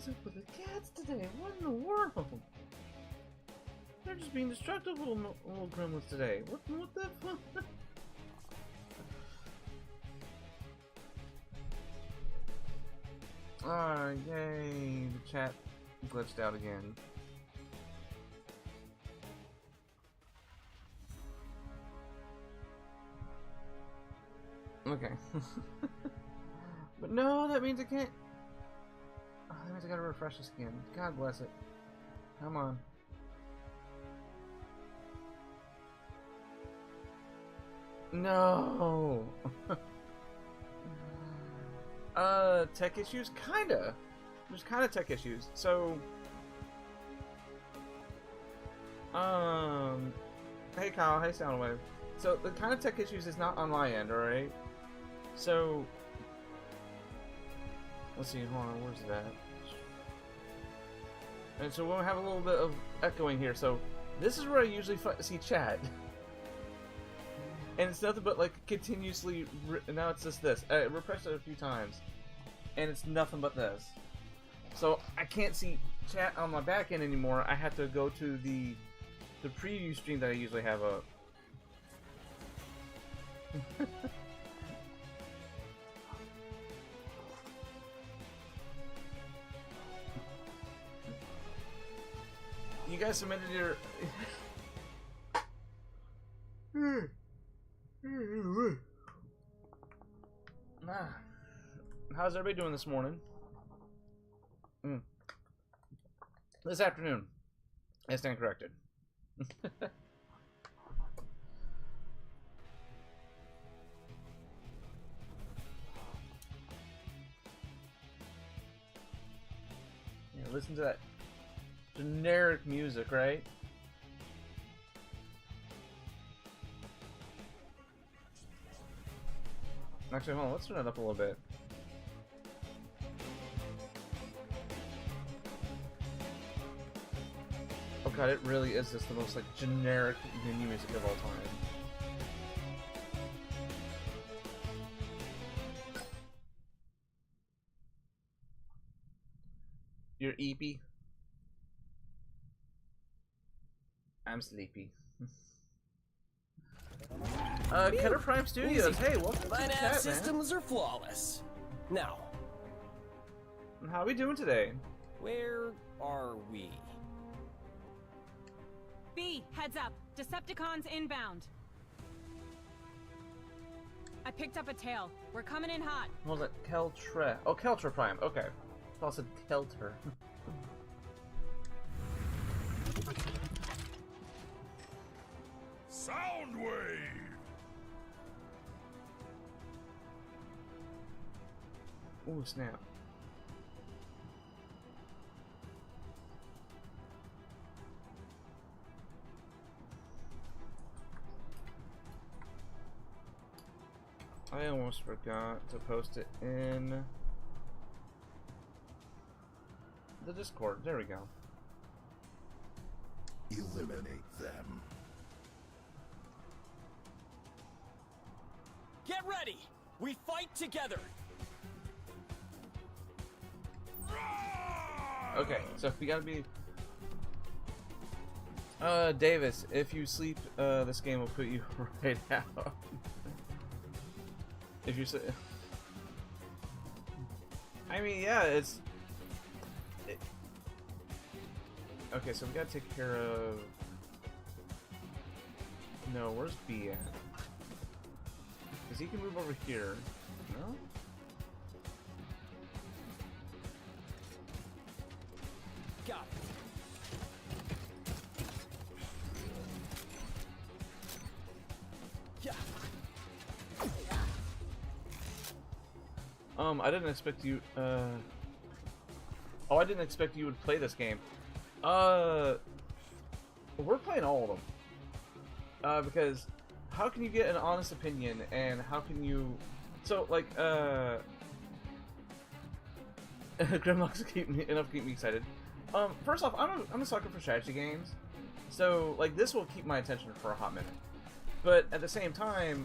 is up with the cats today? What in the world? They're just being destructive little gremlins today. What the fuck? Ah, yay! The chat glitched out again. Okay. But no, that means I can't. Oh, that means I gotta refresh this again. God bless it. Come on. No. Tech issues? Kinda. There's kinda tech issues. So, hey Kyle, hey Soundwave. So, the kind of tech issues is not on my end, alright? So, let's see, hold on, where's that? And so we'll have a little bit of echoing here, so this is where I usually see chat. And it's nothing but like continuously, now it's just this. I refreshed it a few times, and it's nothing but this. So I can't see chat on my back end anymore. I have to go to the preview stream that I usually have up. You guys submitted your... How's everybody doing this morning? This afternoon. I stand corrected. Yeah, listen to that generic music, right? Actually, hold on, let's turn it up a little bit. Oh god, it really is just the most like generic menu music of all time. You're eepy? I'm sleepy. Keter Prime Studios, hey, welcome to the chat, systems are flawless. Now, how are we doing today? where are we? B, heads up. Decepticons inbound. I picked up a tail. We're coming in hot. What was it? Keltre. Oh, Keltre Prime. Okay. I thought it said Kelter. Soundwave! Ooh, snap. I almost forgot to post it in the Discord. There we go. Eliminate them. Get ready! We fight together! Okay, so we gotta be... Davis, if you sleep, this game will put you right out. If you say... I mean, yeah, it's... Okay, so we gotta take care of... No, where's B at? Because he can move over here. No? Got it. Yeah. I didn't expect you, Oh, I didn't expect you would play this game. We're playing all of them. Because how can you get an honest opinion, and how can you... So, like, Grimlocks keep me excited. First off, I'm a sucker for strategy games. So, like, this will keep my attention for a hot minute. But at the same time,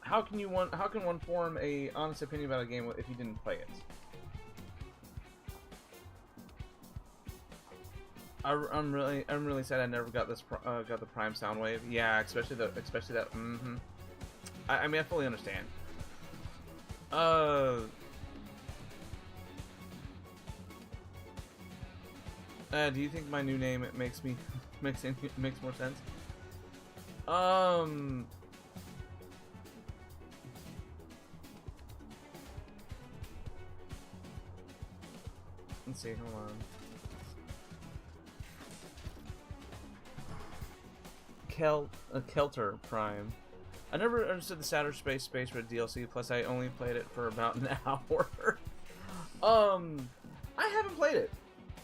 how can one form a honest opinion about a game if you didn't play it? I'm really sad I never got this got the Prime Soundwave. Yeah, especially that. Mm-hmm. I mean, I fully understand. Do you think my new name makes more sense? Let's see. Hold on. Kelter Prime. I never understood the Saturn Space Raid DLC. Plus, I only played it for about an hour. I haven't played it.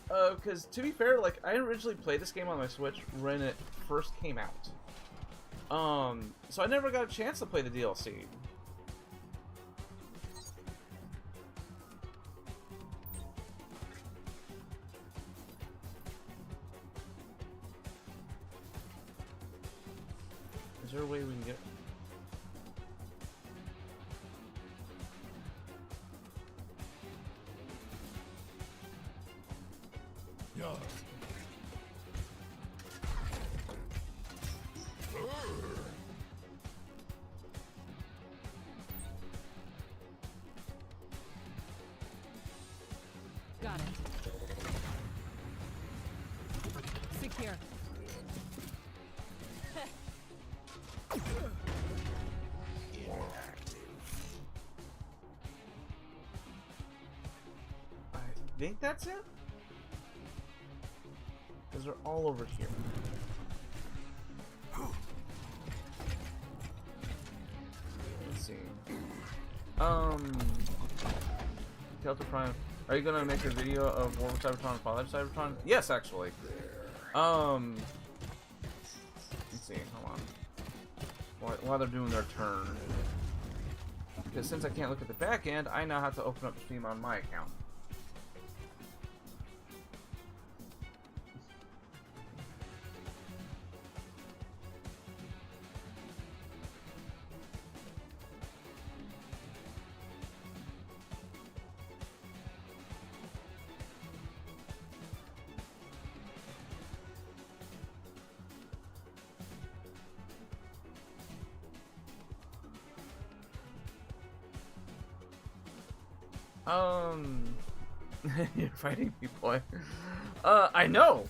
Because to be fair, like I originally played this game on my Switch when it first came out. So I never got a chance to play the DLC. Is there a way we can get? Yeah. Got it. Secure. I think that's it. Because they're all over here. Let's see. Delta Prime. Are you gonna make a video of War of Cybertron and Father Cybertron? Yes, actually. Let's see. Hold on. While they're doing their turn. Because since I can't look at the back end, I now have to open up Steam on my account. You're fighting me, boy. I know.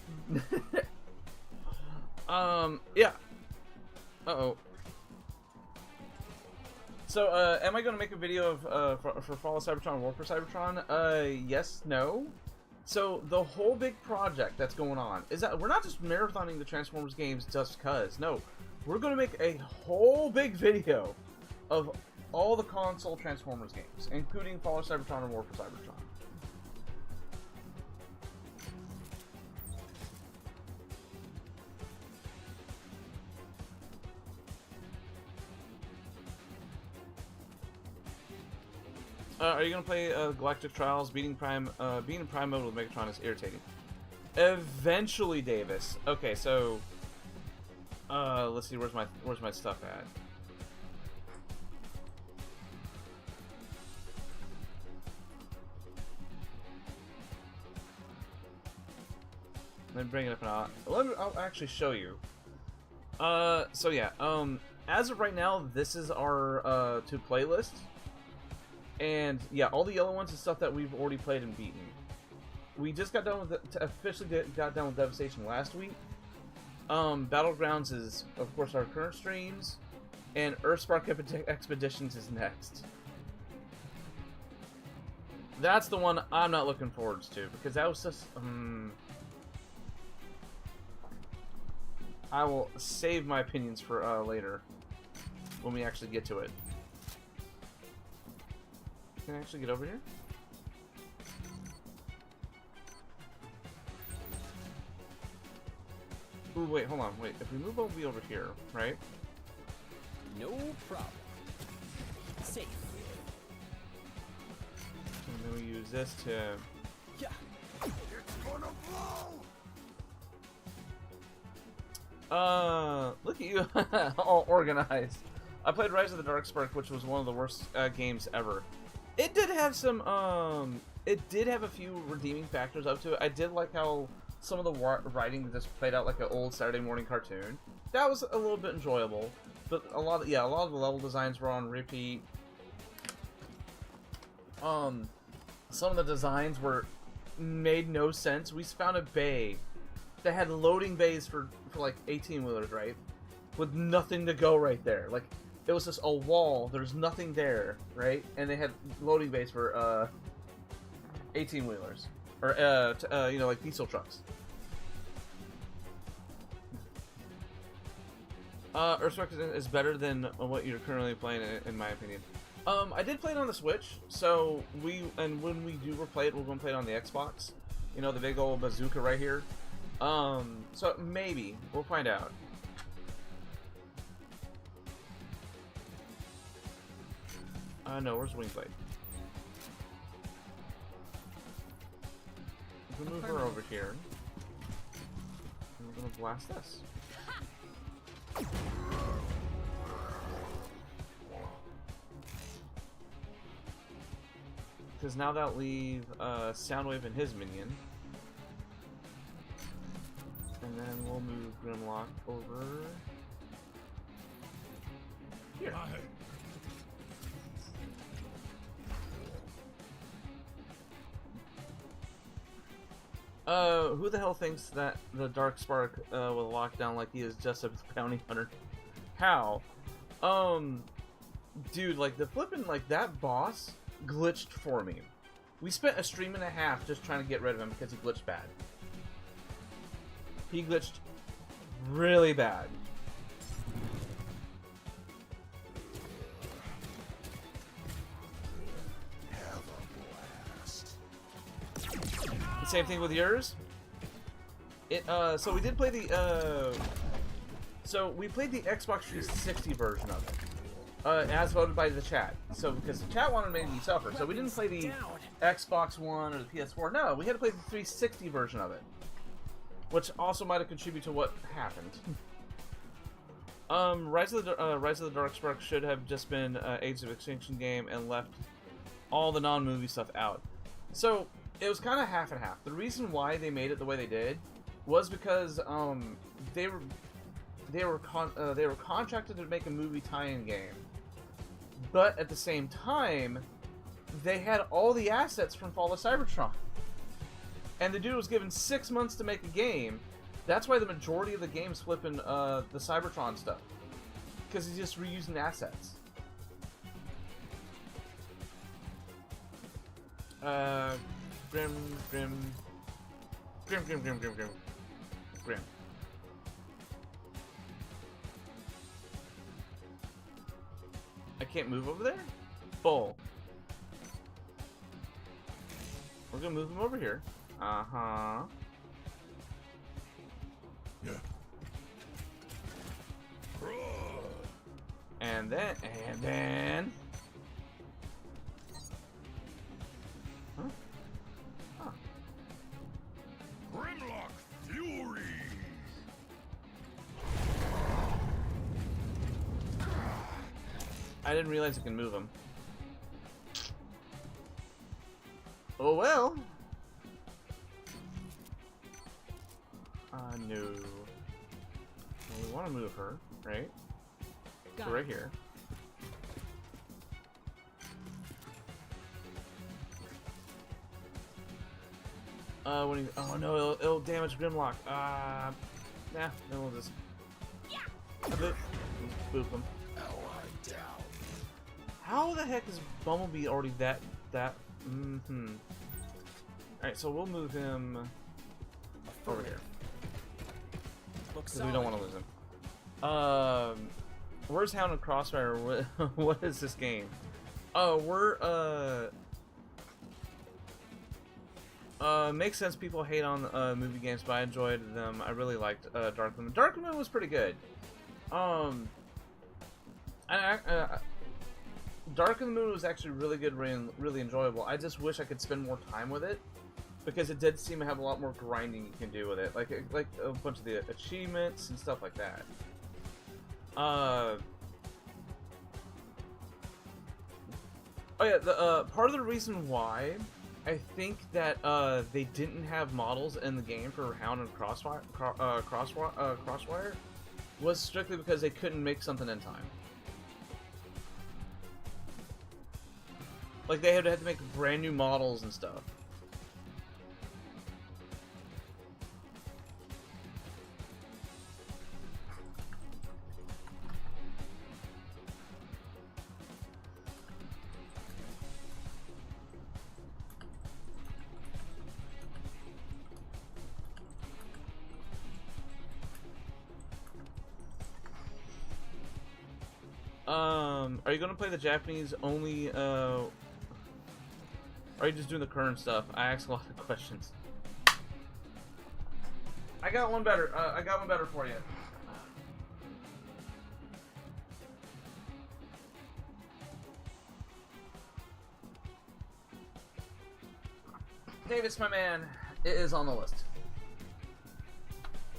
Yeah. Uh-oh. So, am I going to make a video of, for Fall of Cybertron, War for Cybertron? Yes, no. So, the whole big project that's going on is that we're not just marathoning the Transformers games just cuz. No. We're going to make a whole big video of all the console Transformers games, including Fall of Cybertron and War for Cybertron. Are you gonna play Galactic Trials? Being in Prime mode with Megatron is irritating. Eventually, Davis. Okay, so let's see. Where's my stuff at? Let me bring it up now. I'll actually show you. So yeah. As of right now, this is our to playlist. And yeah, all the yellow ones is stuff that we've already played and beaten. We just got done with got done with Devastation last week. Battlegrounds is of course our current streams, and Earthspark Expeditions is next. That's the one I'm not looking forward to because that was just. I will save my opinions for later when we actually get to it. Can I actually get over here? Ooh, wait, hold on, wait. If we move over here, right? No problem. Safe. And then we use this to... Yeah. It's gonna blow! Look at you, all organized. I played Rise of the Darkspark, which was one of the worst games ever. It did have some, it did have a few redeeming factors up to it. I did like how some of the writing that just played out like an old Saturday morning cartoon. That was a little bit enjoyable, but a lot of the level designs were on repeat. Some of the designs made no sense. We found a bay that had loading bays for like 18-wheelers, right? With nothing to go right there. Like, it was just a wall, there's nothing there, right? And they had loading bays for 18-wheelers. Or, you know, like diesel trucks. Earthspark is better than what you're currently playing, in my opinion. I did play it on the Switch, so when we do replay it, we're going to play it on the Xbox. You know, the big old bazooka right here. So maybe. We'll find out. No, where's Wingblade? We can move her over here. And we're gonna blast this. Because now that'll leave Soundwave and his minion. And then we'll move Grimlock over here. Who the hell thinks that the Dark Spark will lock down like he is just a bounty hunter? How? Dude, like the flippin', like that boss glitched for me. We spent a stream and a half just trying to get rid of him because he glitched bad. He glitched really bad. The same thing with yours. So we did play the we played the Xbox 360 version of it, as voted by the chat. So because the chat wanted to make me suffer, so we didn't play the Xbox One or the PS4. No, we had to play the 360 version of it, which also might have contributed to what happened. Rise of the Dark Spark should have just been Age of Extinction game and left all the non-movie stuff out. So it was kind of half and half. The reason why they made it the way they did was because they were contracted to make a movie tie-in game, but at the same time they had all the assets from Fall of Cybertron, and the dude was given 6 months to make a game. That's why the majority of the game's flipping the Cybertron stuff, because he's just reusing assets. Grim. I can't move over there? Bull. We're gonna move him over here. Uh-huh. Yeah. And then... Huh? Huh. Grimlock Fury. I didn't realize I can move him. Oh well. No. Well, we want to move her, right? So right here. When he, oh no, it'll damage Grimlock. Nah, then we'll just boop him. How the heck is Bumblebee already that? Alright, so we'll move him over here. Because we don't want to lose him. Where's Hound and Crossfire? What is this game? Oh, makes sense people hate on movie games, but I enjoyed them. I really liked Dark Moon. Dark Moon was pretty good. Dark in the Moon was actually really good, really enjoyable. I just wish I could spend more time with it, because it did seem to have a lot more grinding you can do with it, like a bunch of the achievements and stuff like that. Oh yeah, the part of the reason why I think that they didn't have models in the game for Hound and Crossfire, Crosswire was strictly because they couldn't make something in time. Like, they had to make brand new models and stuff. Are you gonna play the Japanese only, or are you just doing the current stuff? I ask a lot of questions. I got one better, for you. Davis, my man, it is on the list.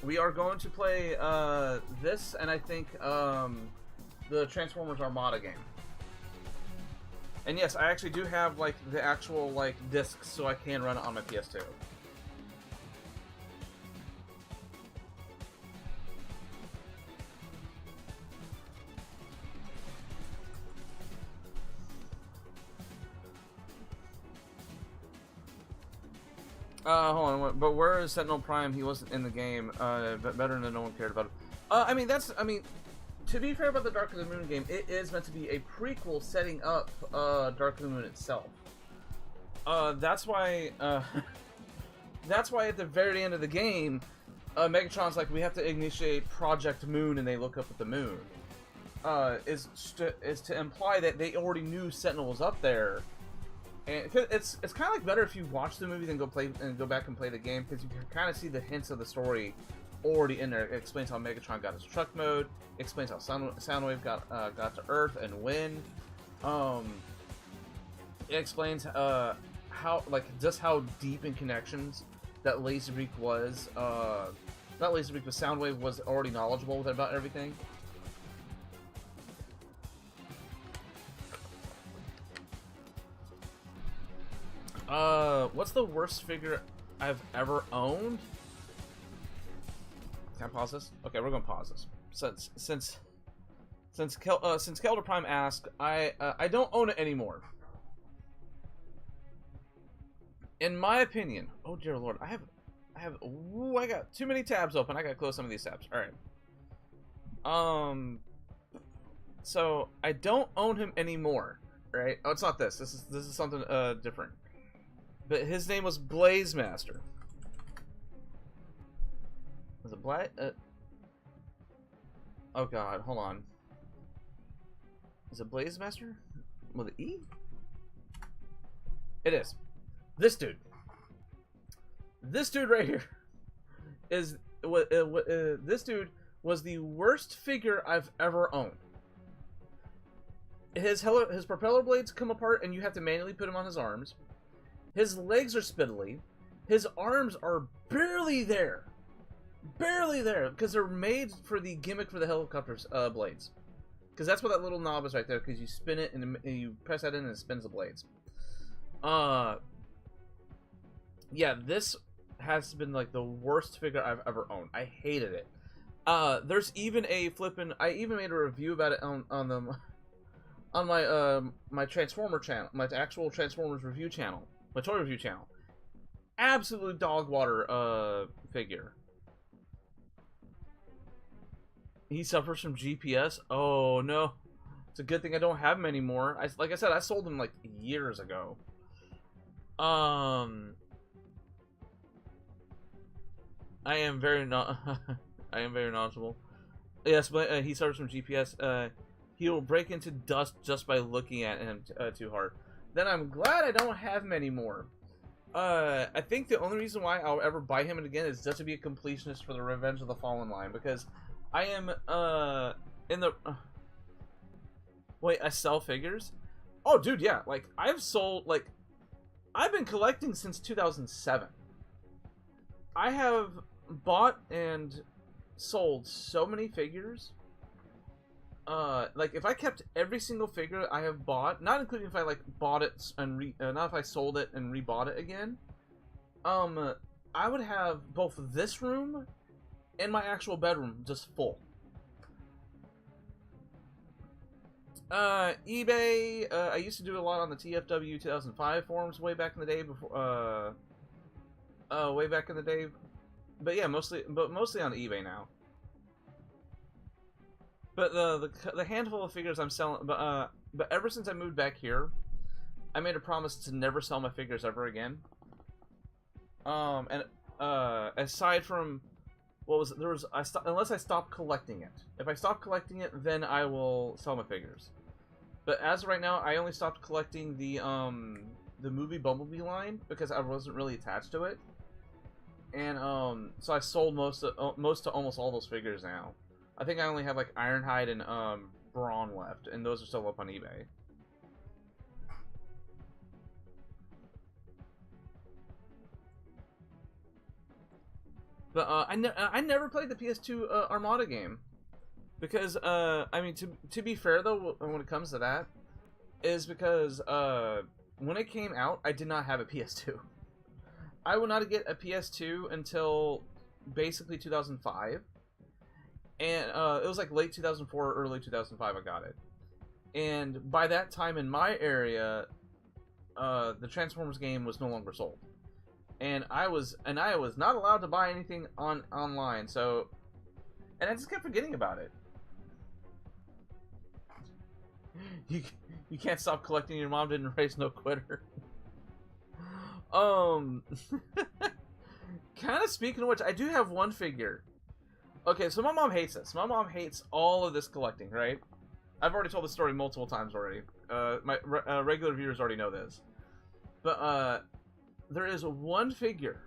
We are going to play, this, and I think, the Transformers Armada game. And yes, I actually do have, like, the actual, like, discs, so I can run it on my PS2. Hold on, but where is Sentinel Prime? He wasn't in the game, but better than no one cared about him. To be fair about the Dark of the Moon game, it is meant to be a prequel setting up Dark of the Moon itself. That's why at the very end of the game, Megatron's like, we have to initiate Project Moon, and they look up at the moon. Is to imply that they already knew Sentinel was up there. And it's kind of like better if you watch the movie than go back and play the game, because you can kind of see the hints of the story already in there. It explains how Megatron got his truck mode. It explains how Soundwave got to Earth and when. It explains how just how deep in connections that Laserbeak was. Not Laserbeak, but Soundwave was already knowledgeable about everything. What's the worst figure I've ever owned? Can I pause this? Okay, we're gonna pause this. Since Kelder Prime asked, I don't own it anymore. In my opinion, oh dear Lord, I got too many tabs open. I gotta close some of these tabs. All right. So I don't own him anymore. Right? Oh, it's not this. This is something different. But his name was Blazemaster. Was it Black? Oh god, hold on. Is it Blazemaster? With an E? It is. This dude. This dude right here is this dude was the worst figure I've ever owned. His propeller blades come apart and you have to manually put him on his arms. His legs are spiddly. His arms are barely there. Barely there, because they're made for the gimmick for the helicopter's blades. Because that's what that little knob is right there, because you spin it and you press that in and it spins the blades. Yeah, this has been like the worst figure I've ever owned. I hated it. There's even a I even made a review about it on my my Transformer channel, my actual Transformers review channel, my toy review channel. Absolute dog water figure. He suffers from GPS. Oh no, it's a good thing I don't have him anymore. Like I said, I sold him like years ago. I am very knowledgeable. Yes, but he suffers from GPS. He will break into dust just by looking at him too hard. Then I'm glad I don't have him anymore. I think the only reason why I'll ever buy him again is just to be a completionist for the Revenge of the Fallen line, because I am in the wait, I sell figures? Oh dude, yeah, like I've been collecting since 2007. I have bought and sold so many figures. like if I kept every single figure I have bought, not including if I like bought it and not if I sold it and rebought it again, I would have both this room and my actual bedroom just full. eBay, I used to do a lot on the TFW 2005 forums way back in the day before, way back in the day. But yeah, mostly on eBay now. But the handful of figures I'm selling, but ever since I moved back here, I made a promise to never sell my figures ever again. And aside from unless I stop collecting it. If I stop collecting it, then I will sell my figures. But as of right now, I only stopped collecting the movie Bumblebee line because I wasn't really attached to it. And so I sold most to almost all those figures now. I think I only have like Ironhide and Brawn left, and those are still up on eBay. But I never played the PS2 Armada game because I mean to be fair though, when it comes to that, is because when it came out, I did not have a PS2. I would not get a PS2 until basically 2005, and it was like late 2004 or early 2005 I got it. And by that time in my area, the Transformers game was no longer sold. And I was not allowed to buy anything online, so, and I just kept forgetting about it. You can't stop collecting. Your mom didn't raise no quitter. Kind of speaking of which, I do have one figure. Okay, so my mom hates this. My mom hates all of this collecting, right? I've already told the story multiple times already. My regular viewers already know this, but there is one figure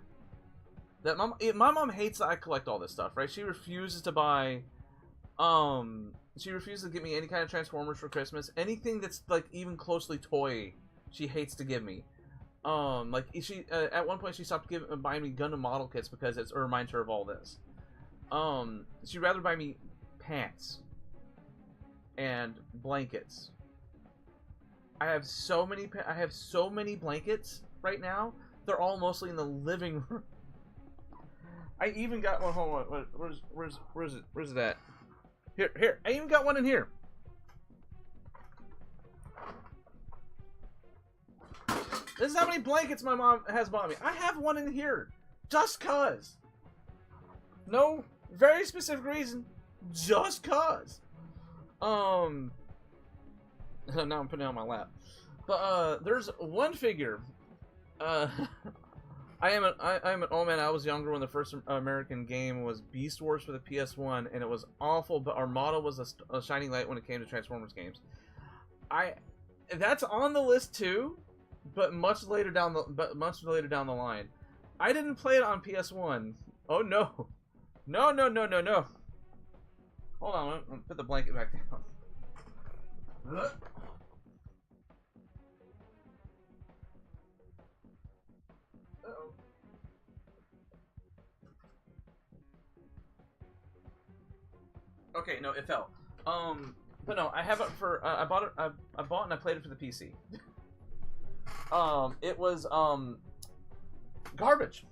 that my mom hates that I collect all this stuff, right? She refuses to buy, she refuses to give me any kind of Transformers for Christmas. Anything that's like even closely toy, she hates to give me. Like she at one point she stopped buying me Gundam model kits because it reminds her of all this. She'd rather buy me pants and blankets. I have so many blankets right now. They're all mostly in the living room. I even got one. Hold on. Where's it? Where's it at? Here. I even got one in here. This is how many blankets my mom has bought me. I have one in here, just cause. No very specific reason, just cause. Now I'm putting it on my lap. But there's one figure. I am an old man. I was younger when the first American game was Beast Wars for the PS1, and it was awful. But Armada was a shining light when it came to Transformers games. That's on the list too, but much later down the line. I didn't play it on PS1. Oh no, no. Hold on, I'm gonna put the blanket back down. Okay, no, it fell. But no, I have it for. I bought it. I bought and I played it for the PC. It was garbage,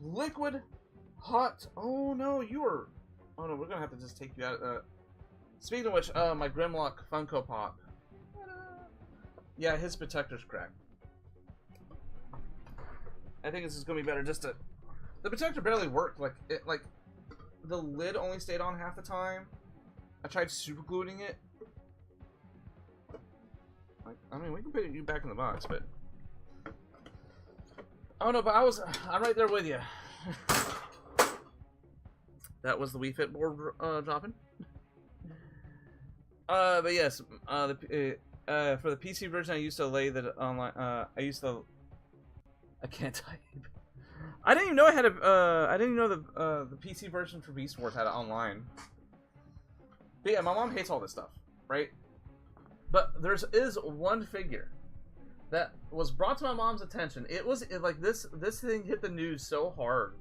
liquid, hot. Oh no, you are. Oh no, we're gonna have to just take you out. Speaking of which, my Grimlock Funko Pop. Yeah, his protector's cracked. I think this is gonna be better. Just to. The protector barely worked. The lid only stayed on half the time. I tried super gluing it. I mean, we can put you back in the box, but oh no, but I'm right there with you. That was the Wii Fit board dropping. But yes, for the PC version, I used to lay that online. I can't type. I didn't even know I had a. I didn't even know the PC version for Beast Wars had it online. But yeah, my mom hates all this stuff, right? But there is one figure that was brought to my mom's attention. Like this thing hit the news so hard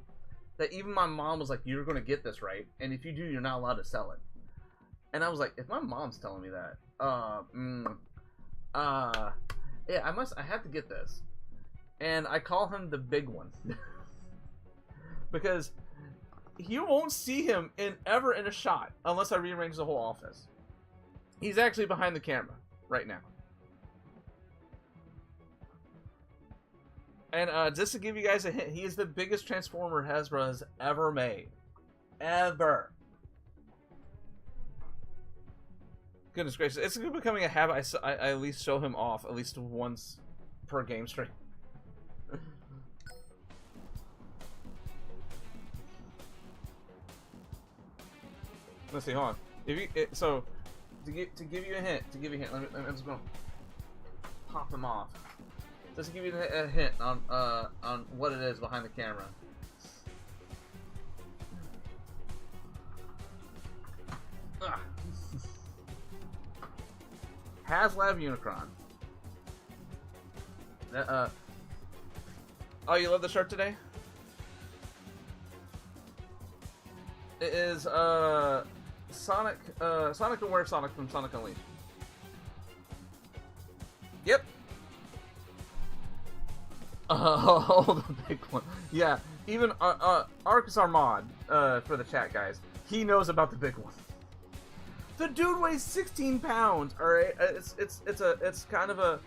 that even my mom was like, "You're going to get this right, and if you do, you're not allowed to sell it." And I was like, if my mom's telling me that, yeah, I have to get this. And I call him the big one. Because you won't see him ever in a shot unless I rearrange the whole office. He's actually behind the camera right now. And just to give you guys a hint, he is the biggest Transformer Hasbro has ever made. Ever. Goodness gracious. It's becoming a habit. I at least show him off at least once per game stream. Let's see, hold on. If you, so, to give you a hint, I'm just gonna pop him off. Just to give you a hint on what it is behind the camera. HasLab Unicron. Oh, you love the shirt today? It is Sonic Aware Sonic from Sonic Unleashed. Yep. Oh, the big one. Yeah, even Arcus Armad, for the chat guys, he knows about the big one. The dude weighs 16 pounds. All right, it's kind of a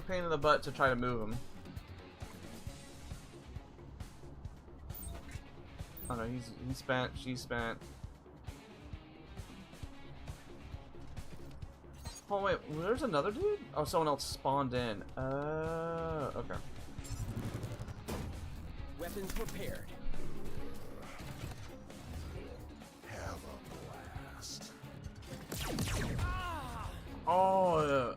pain in the butt to try to move him. Oh no, he's spent. She's spent. Oh wait, there's another dude? Oh, someone else spawned in. Okay. Weapons prepared. Have a blast. Oh,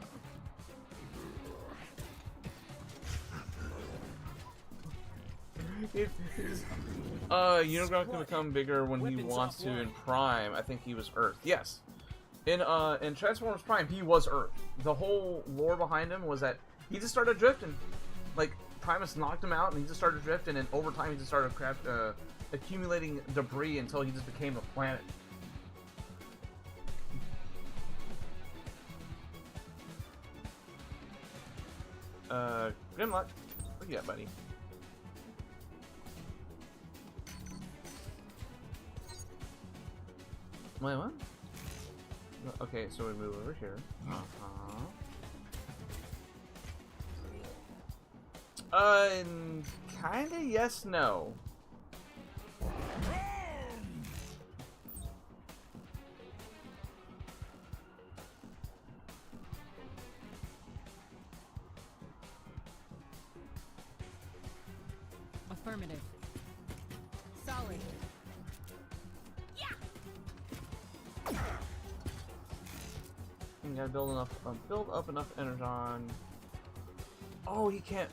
Unicron can become bigger when he wants to in Prime. I think he was Earth. Yes. In Transformers Prime, he was Earth. The whole lore behind him was that he just started drifting. Like, Primus knocked him out and he just started drifting, and over time he just started accumulating debris until he just became a planet. Grimlock, what you got, buddy? Wait, what? Okay, so we move over here. Kinda yes, no. Affirmative. Solid. You gotta build up enough energon. Oh, he can't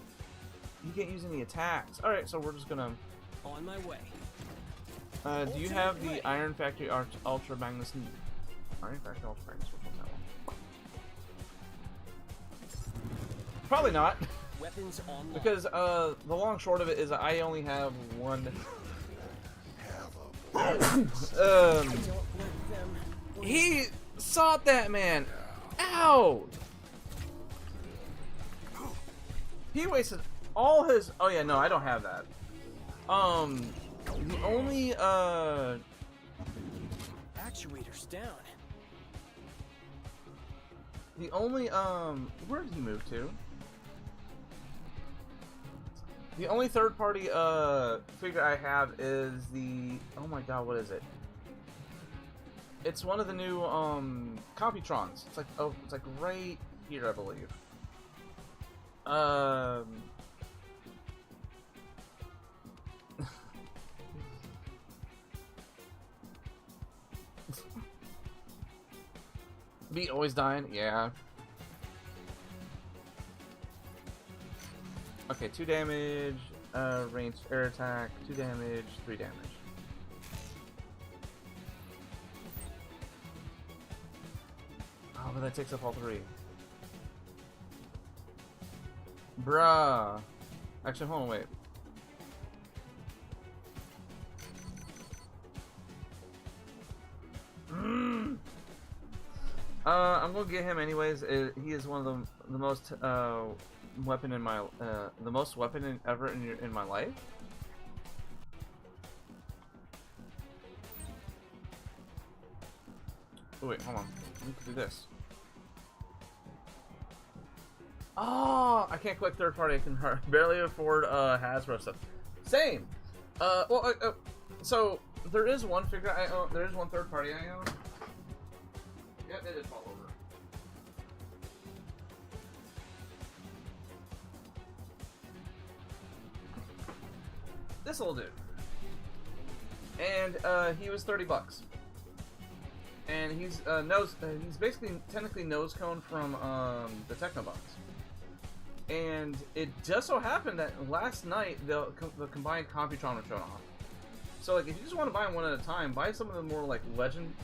use any attacks. All right, so we're just gonna. On my way. Do you have the Iron Factory Ultra Magnus? Iron Factory Ultra Magnus. Which one's that one? Probably not. Weapons online. Because the long short of it is I only have one. He sought that man. Ow! He wasted all his. Oh yeah, no, I don't have that. The only Actuators down. the only where did he move to? The only third party figure I have is the, oh my god, what is it? It's one of the new Computrons. It's like, oh, it's like right here, I believe. Beat always dying? Yeah. Okay, 2 damage, ranged air attack, 2 damage, 3 damage. Oh, but that takes up all 3. Bruh. Actually, hold on, wait. I'm gonna get him anyways. He is one of the most weapon in my the most weapon ever in my life. Oh wait, hold on. We can do this. Oh, I can't click third party. I can barely afford Hasbro stuff. Same. So there is one figure I own. There is one third party I own. Yep, it did fall over. This little dude. And he was $30. And he's he's basically technically nose cone from the Technobots. And it just so happened that last night the combined Computron was shown off. So like, if you just want to buy them one at a time, buy some of the more like legend.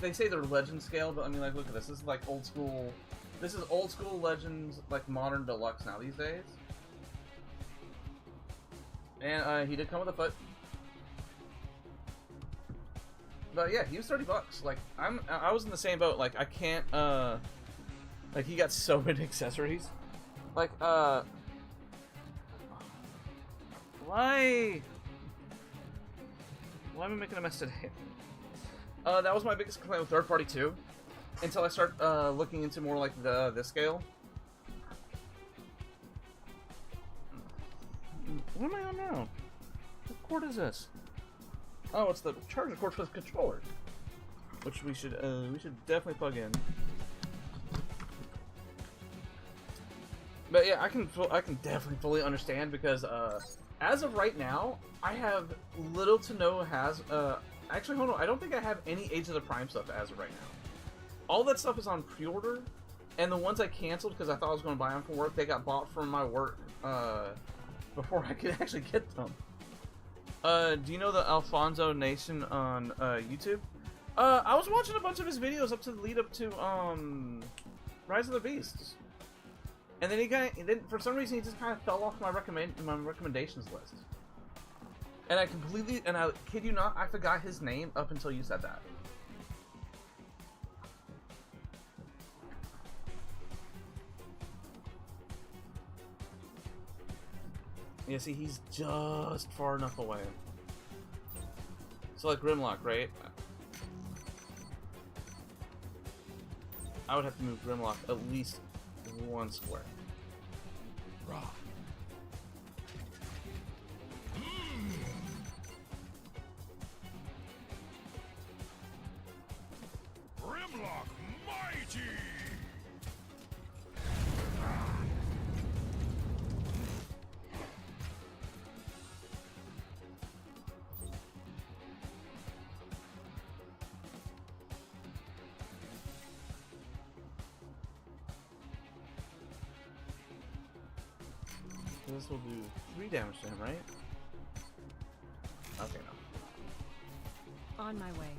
They say they're legend scale, but I mean, like, look at this. This is like old school. This is old school Legends, like modern deluxe now these days. And he did come with a foot. But yeah, he was $30. Like I was in the same boat. Like I can't. Like he got so many accessories. Like why am I making a mess today? That was my biggest complaint with third party too. Until I start looking into more like this scale. What am I on now? What cord is this? Oh, it's the charger cord for the controller, which we should definitely plug in. But yeah, I can definitely fully understand because as of right now, I have little to no actually hold on, I don't think I have any Age of the Prime stuff as of right now. All that stuff is on pre-order, and the ones I canceled because I thought I was going to buy them from work, they got bought from my work before I could actually get them. Do you know the Alfonso Nation on YouTube? I was watching a bunch of his videos up to the lead up to Rise of the Beasts, and then then for some reason he just kind of fell off my recommendations list. And I kid you not, I forgot his name up until you said that. Yeah, see, he's just far enough away. So, like, Grimlock, right? I would have to move Grimlock at least 1 square. Raw. Grimlock mighty. So this will do 3 damage to him, right? Okay, no. On my way.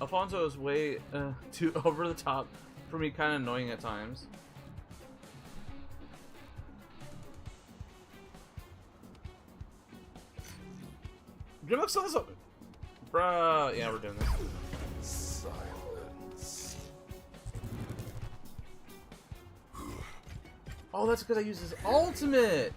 Alfonso is way too over the top for me, kind of annoying at times. Grimlock still has open. Bruh, yeah, we're doing this. Silence. Oh, that's because I used his ultimate!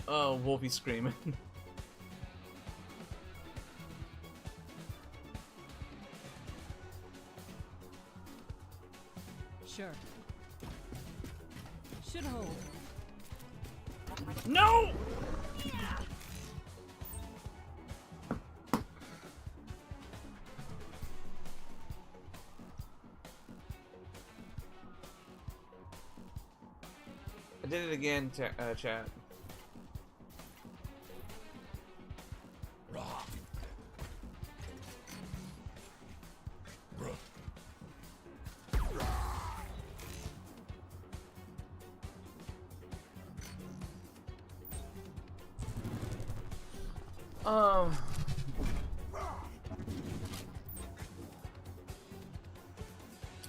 Oh, Wolfie screaming. Sure. Should hold. No! I did it again, chat. Raw. Bruh.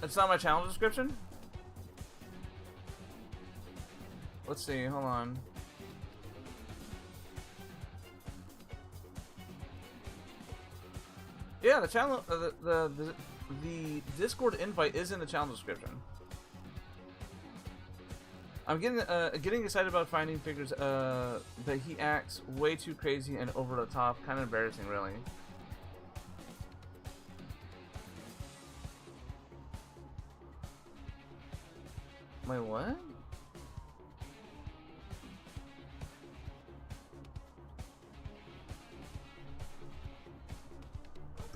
It's not my channel description? let's see. Hold on. Yeah, the channel, the Discord invite is in the channel description. I'm getting excited about finding figures, but he acts way too crazy and over the top. Kind of embarrassing, really. My what?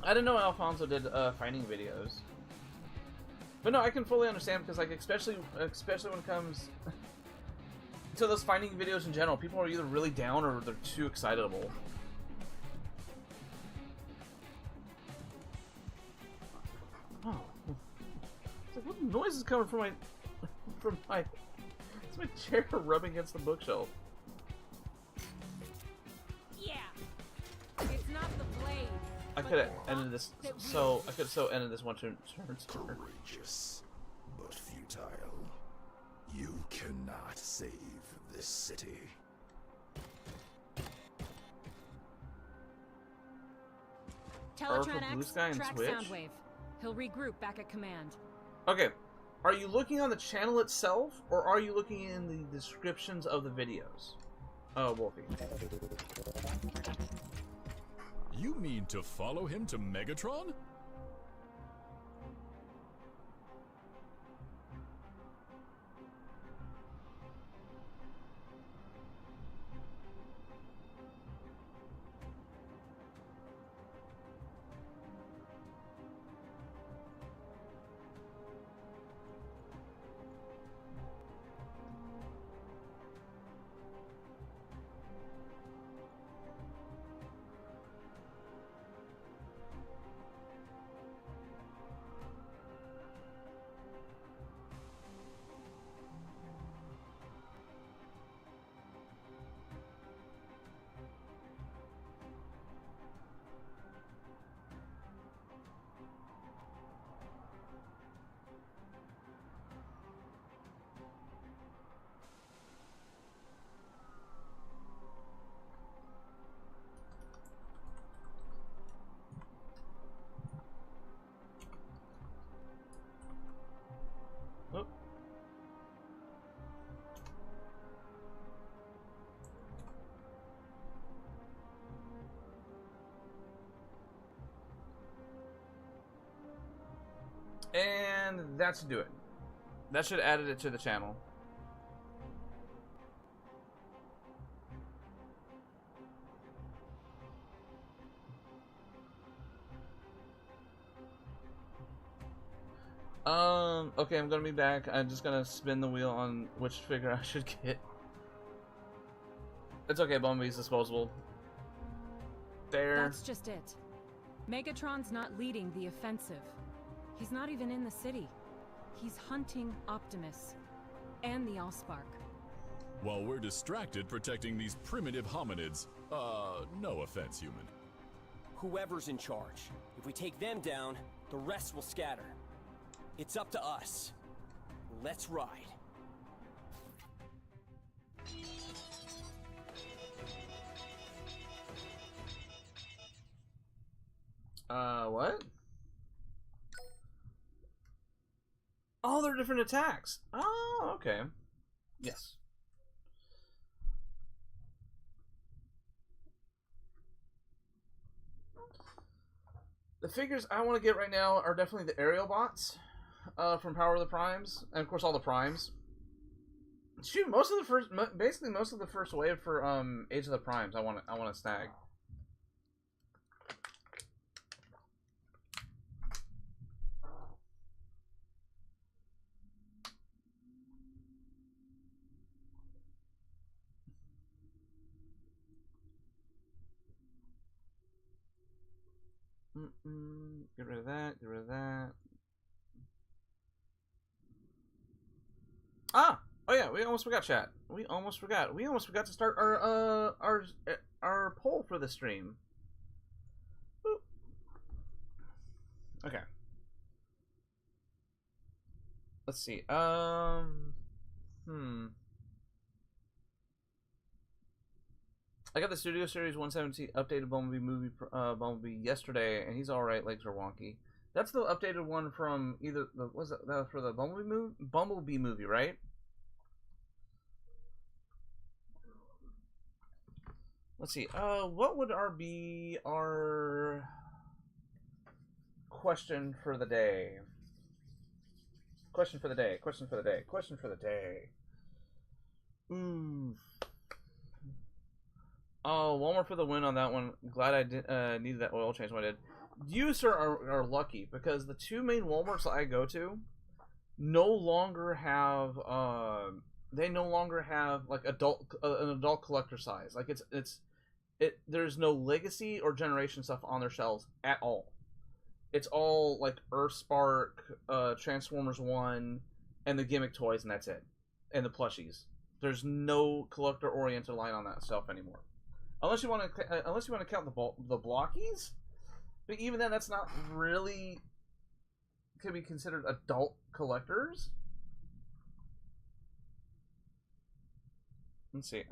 I didn't know Alfonso did finding videos. But no, I can fully understand because, like, especially when it comes to those finding videos in general, people are either really down or they're too excitable. Oh, it's like, what noise is coming from my? It's my chair rubbing against the bookshelf. Yeah. It's not the blade. I could have ended this. I could have ended this one turn. Courageous, but futile. You cannot save this city. Teletran Blue X, Sky and track Switch? Soundwave. He'll regroup back at command. Okay, are you looking on the channel itself, or are you looking in the descriptions of the videos? Oh, Wolfie. You mean to follow him to Megatron? Oh. And that should do it. That should add it to the channel. Okay, I'm gonna be back. I'm just gonna spin the wheel on which figure I should get. It's okay, Bumblebee's disposable. There. That's just it. Megatron's not leading the offensive. He's not even in the city. He's hunting Optimus and the Allspark. While we're distracted protecting these primitive hominids. No offense, human. Whoever's in charge. If we take them down, the rest will scatter. It's up to us. Let's ride. What? Oh, they're different attacks. Oh, okay. Yes. The figures I want to get right now are definitely the aerial bots from Power of the Primes, and of course all the Primes. Shoot, basically most of the first wave for Age of the Primes I want to snag. Get rid of that. Get rid of that. Ah! Oh yeah, we almost forgot, chat. We almost forgot. We almost forgot to start our poll for the stream. Boop. Okay. Let's see. I got the Studio Series 117 updated Bumblebee yesterday, and he's all right. Legs are wonky. That's the updated one from either the was that for the Bumblebee movie, right? Let's see. What would be our question for the day? Question for the day. Question for the day. Question for the day. Oh, one more for the win on that one. Glad I did, needed that oil change when I did. You, sir, are lucky because the two main Walmarts I go to no longer have they no longer have like an adult collector size. Like there's no legacy or generation stuff on their shelves at all. It's all like Earthspark, Transformers 1, and the gimmick toys, and that's it. And the plushies. There's no collector-oriented line on that stuff anymore. Unless you want to count the blockies, but even then, that's not really could be considered adult collectors. Let's see.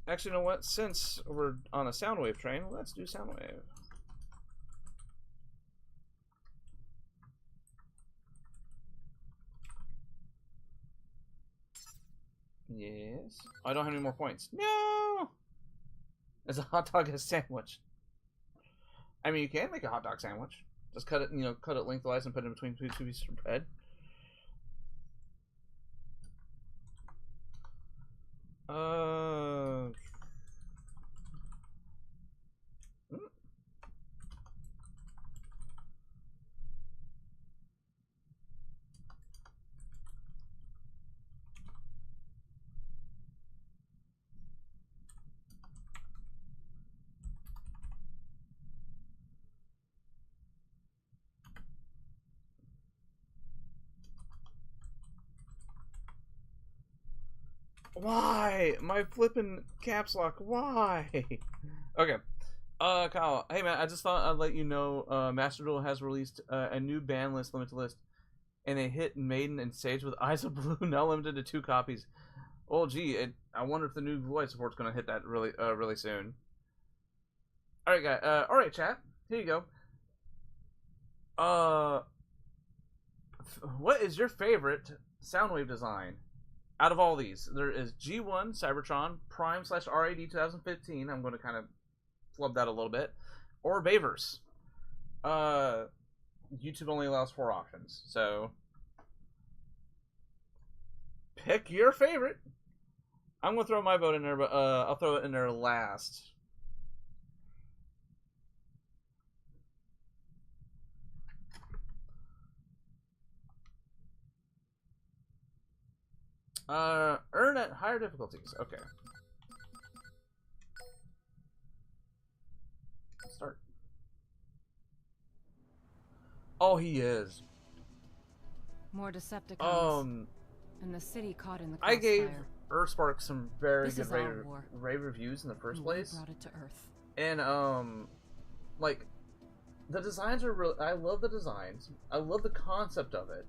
Actually, you know what? Since we're on a Soundwave train, let's do Soundwave. Yes. I don't have any more points. No! Is a hot dog a sandwich? I mean, you can make a hot dog sandwich. Just cut it, cut it lengthwise and put it in between two pieces of bread. Why? My flippin' caps lock. Why? Okay. Kyle. Hey, man. I just thought I'd let you know. Master Duel has released a new ban list, limited list, and they hit Maiden and Sage with Eyes of Blue, now limited to 2 copies. Oh, gee. I wonder if the new voice support's gonna hit that really soon. All right, guys. All right, chat. Here you go. What is your favorite Soundwave design? Out of all these, there is G1, Cybertron, Prime/RAD 2015. I'm going to kind of flub that a little bit. Or Bayverse. YouTube only allows 4 options, so pick your favorite. I'm going to throw my vote in there, but I'll throw it in there last. Earn at higher difficulties. Okay. Start. Oh, he is. More Decepticons. And the city caught in the crossfire. I gave Earthspark some very good rave reviews in the first place. Brought it to Earth. And like the designs are real. I love the designs. I love the concept of it.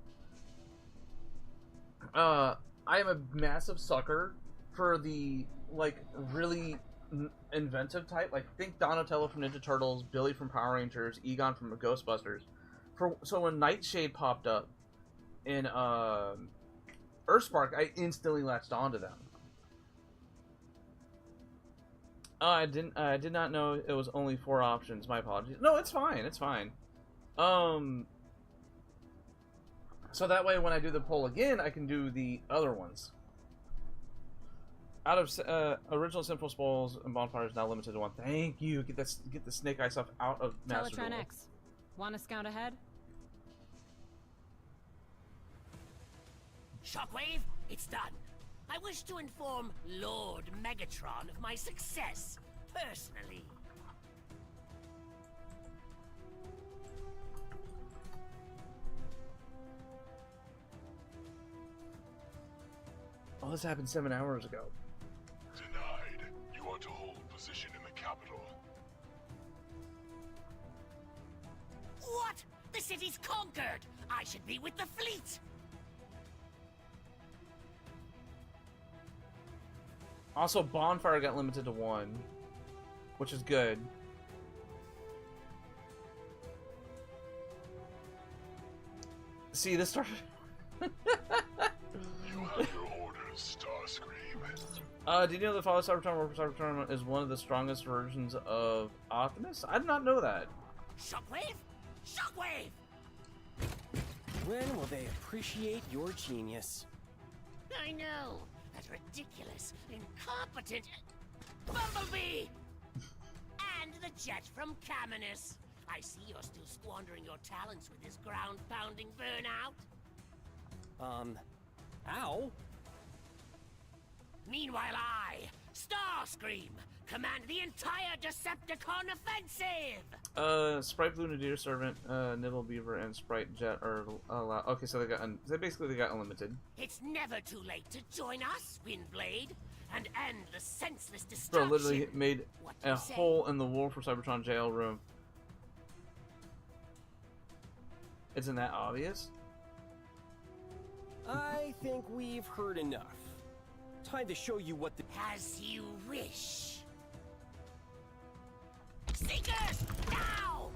I am a massive sucker for the, like, really inventive type. Like, think Donatello from Ninja Turtles, Billy from Power Rangers, Egon from Ghostbusters. So when Nightshade popped up in Earthspark, I instantly latched onto them. I did not know it was only 4 options. My apologies. No, it's fine. It's fine. So that way, when I do the poll again, I can do the other ones. Out of original Simple Spoils and Bonfires, now limited to 1. Thank you. Get the Snake Eye stuff out of Master Duel. Teletran X. Want to scout ahead? Shockwave, it's done. I wish to inform Lord Megatron of my success, personally. Oh, this happened 7 hours ago. Denied. You are to hold The city's conquered! I should be with the fleet! Also, bonfire got limited to 1, which is good. See, this started... You have your orders, Starscream. Did you know that Follow Cybertron War for Cybertron is one of the strongest versions of Optimus? I did not know that. Shockwave? Shockwave! When will they appreciate your genius? I know! That ridiculous, incompetent... Bumblebee! And the jet from Caminus. I see you're still squandering your talents with this ground-pounding burnout. Ow? Meanwhile, I, Starscream, command the entire Decepticon offensive! Sprite Blue Nadir Servant, Nibble Beaver, and Sprite Jet are allowed. Okay, so they basically got unlimited. It's never too late to join us, Windblade, and end the senseless Bro destruction. literally made What do a you say? hole in the War for Cybertron jail room. Isn't that obvious? I think we've heard enough. Time to show you what the... As you wish. Seekers, now!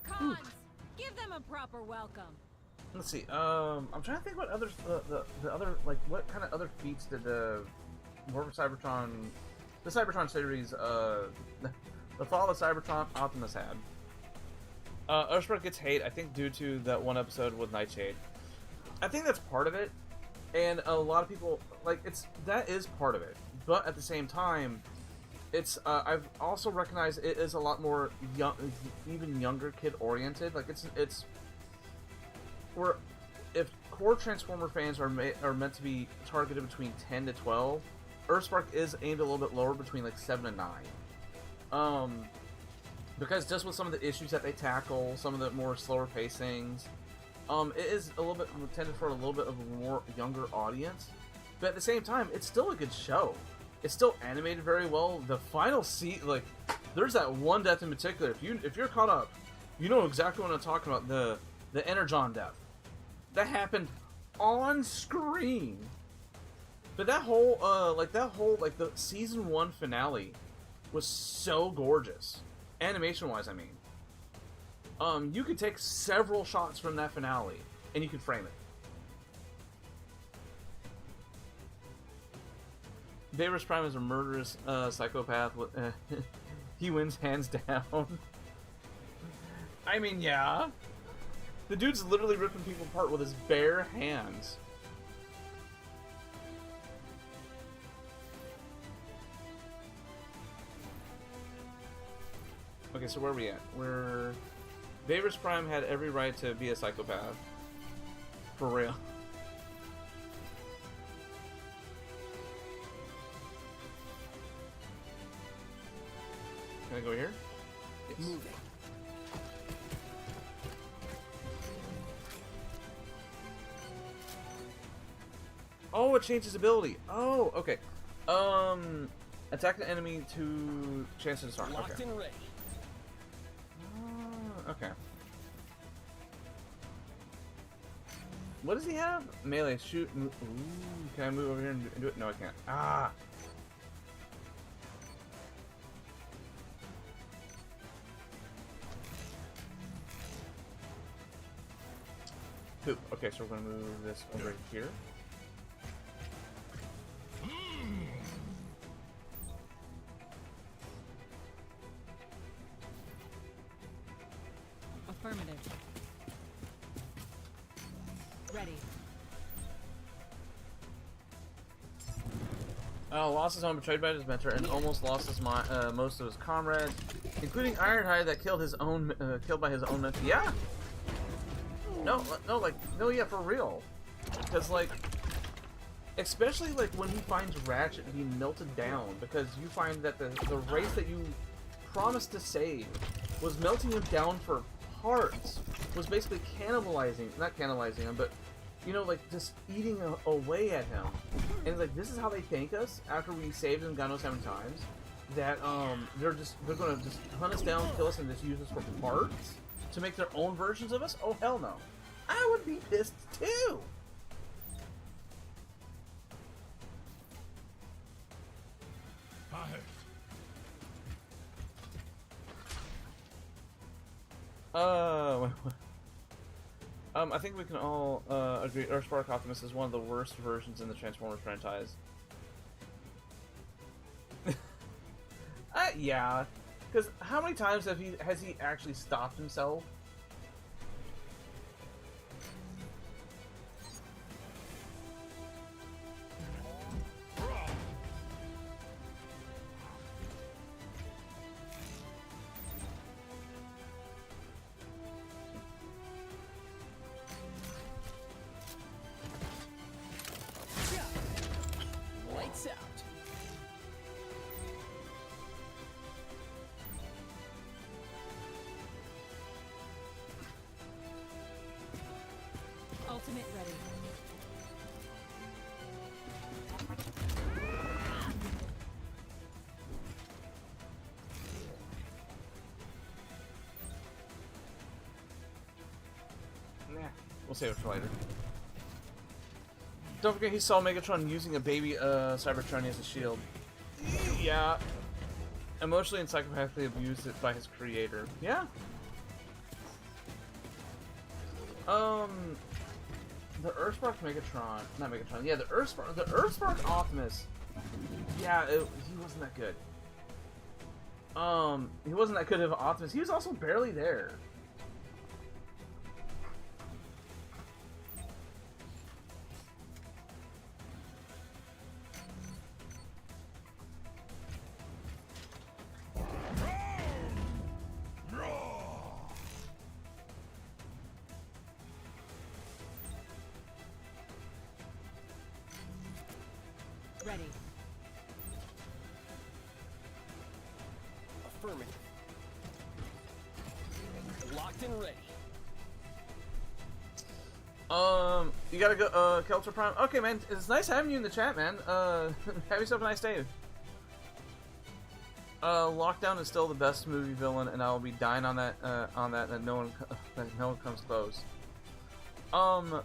Cons, give them a proper welcome. Let's see. I'm trying to think what others the other like what kind of other feats did the War for Cybertron, the Cybertron series, the Fall of Cybertron Optimus had. Earthspark gets hate, I think, due to that one episode with Nightshade. I think that's part of it, and a lot of people like that is part of it. But at the same time, it's I've also recognized it is a lot more young, even younger kid oriented. Like it's where if core Transformer fans are meant to be targeted between 10 to 12, Earthspark is aimed a little bit lower, between like 7 and 9. Because just with some of the issues that they tackle, some of the more slower paced things, it is a little bit intended for a little bit of a more younger audience. But at the same time, it's still a good show. It's still animated very well. The final scene, like, there's that one death in particular. If you're caught up, you know exactly what I'm talking about. The Energon death that happened on screen. But that whole the season 1 finale was so gorgeous. Animation-wise, I mean. You could take several shots from that finale, and you could frame it. Davis Prime is a murderous psychopath. He wins hands down. I mean, yeah. The dude's literally ripping people apart with his bare hands. Okay, so where are we at? Davis Prime had every right to be a psychopath. For real. Can I go here? Yes. Moving. Oh, it changed his ability. Oh, okay. Attack the enemy to chance to disarm. Locked Okay. and ready. Okay. What does he have? Melee, shoot, move. Ooh, can I move over here and do it? No, I can't. Ah! Poop. Okay, so we're gonna move this over here. Affirmative. Ready. Lost his home, betrayed by his mentor, and almost lost his most of his comrades, including Ironhide, that killed by his own mentor. Yeah. No, yeah, for real. Because like, especially like when he finds Ratchet being melted down, because you find that the race that you promised to save was melting him down for parts, was basically not cannibalizing him, but you know, like just eating away at him. And it's like, this is how they thank us after we saved him God knows how many times. that they're gonna just hunt us down, kill us, and just use us for parts to make their own versions of us? Oh hell no! I would be pissed too. I think we can all agree Earthspark Optimus is one of the worst versions in the Transformers franchise. Yeah, because how many times has he actually stopped himself? Lights out. Ultimate ready. Nah, we'll save it for later. Don't forget he saw Megatron using a baby Cybertron as a shield. Yeah. Emotionally and psychopathically abused it by his creator. Yeah. The Earthspark Megatron, not Megatron, yeah, the Earthspark Optimus. Yeah, he wasn't that good. He wasn't that good of an Optimus. He was also barely there. Ready. Affirmative. Locked and ready. You gotta go, Kelter Prime. Okay, man, it's nice having you in the chat, man. Have yourself a nice day. Lockdown is still the best movie villain, and I will be dying on that, that no one comes close. Aha!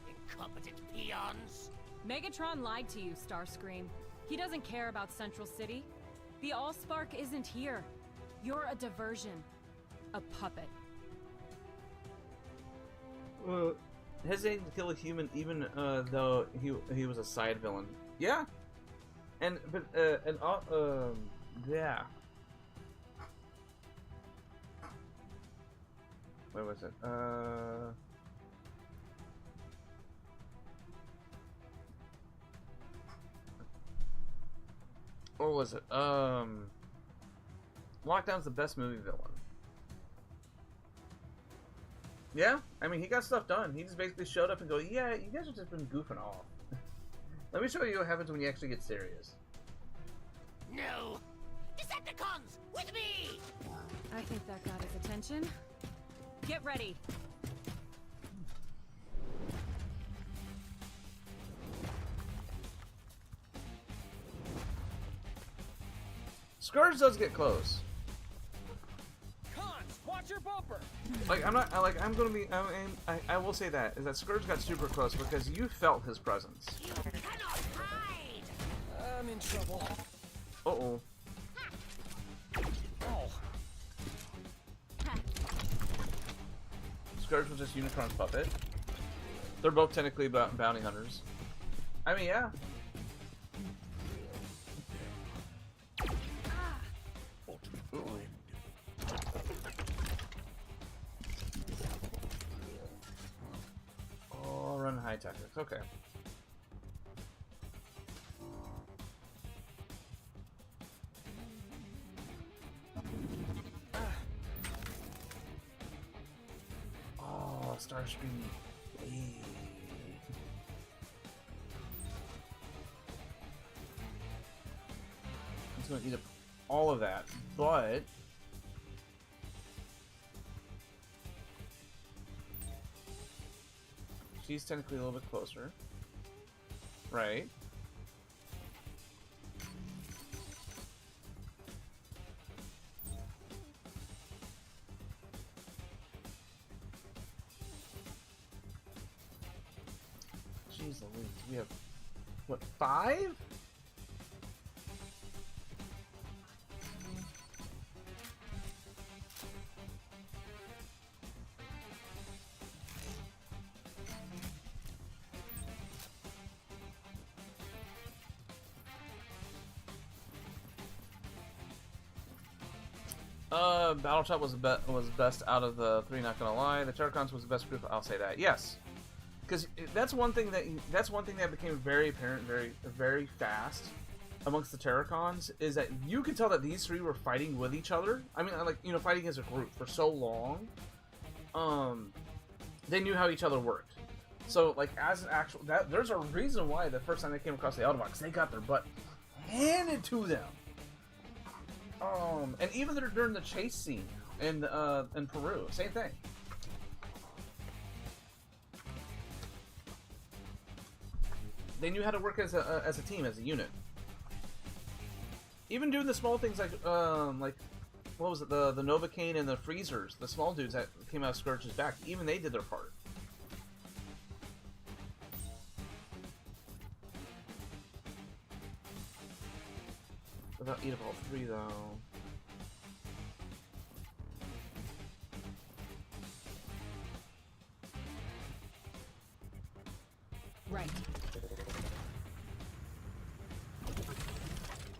Incompetent peons. Megatron lied to you, Starscream. He doesn't care about Central City. The Allspark isn't here. You're a diversion. A puppet. Hesitating to kill a human, even though he was a side villain. Yeah, yeah. Where was it? What was it? Lockdown's the best movie villain. Yeah, I mean, he got stuff done. He just basically showed up and go, yeah, you guys have just been goofing off. Let me show you what happens when you actually get serious. No! Decepticons, with me! I think that got his attention. Get ready. Scourge does get close. Cons, watch your bumper. Like, I'm not, like, I'm gonna be, I will say that, is that Scourge got super close because you felt his presence. You cannot hide! I'm in trouble. Uh-oh. Oh. Scourge was just Unicron's puppet. They're both technically bounty hunters. I mean, yeah. Oh, run high tactics. Okay. Oh, Starscream. Hey. He's gonna eat up all of that, but she's technically a little bit closer. Right. Jeez Louise, we have, what, 5? Battleship was best out of the 3. Not gonna lie, the Terracons was the best group. I'll say that. Yes, because that's one thing that became very apparent, very fast amongst the Terracons, is that you could tell that these 3 were fighting with each other. I mean, like, you know, fighting as a group for so long. They knew how each other worked. So, like, as an actual, there's a reason why the first time they came across the Autobots, they got their butt handed to them. And even during the chase scene in Peru, same thing. They knew how to work as a team, as a unit. Even doing the small things like what was it, the Novocaine and the Freezers, the small dudes that came out of Scourge's back, even they did their part. Without eating all 3 though. Right.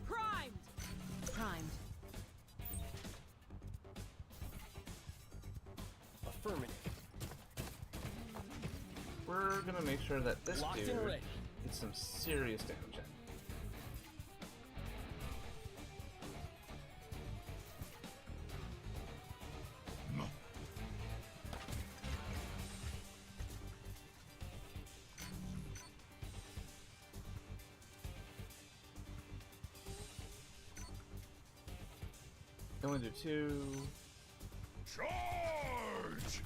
Primed. Primed. Affirmative. We're gonna make sure that this Locked dude and ready. gets some serious damage in. Only do 2. Charge!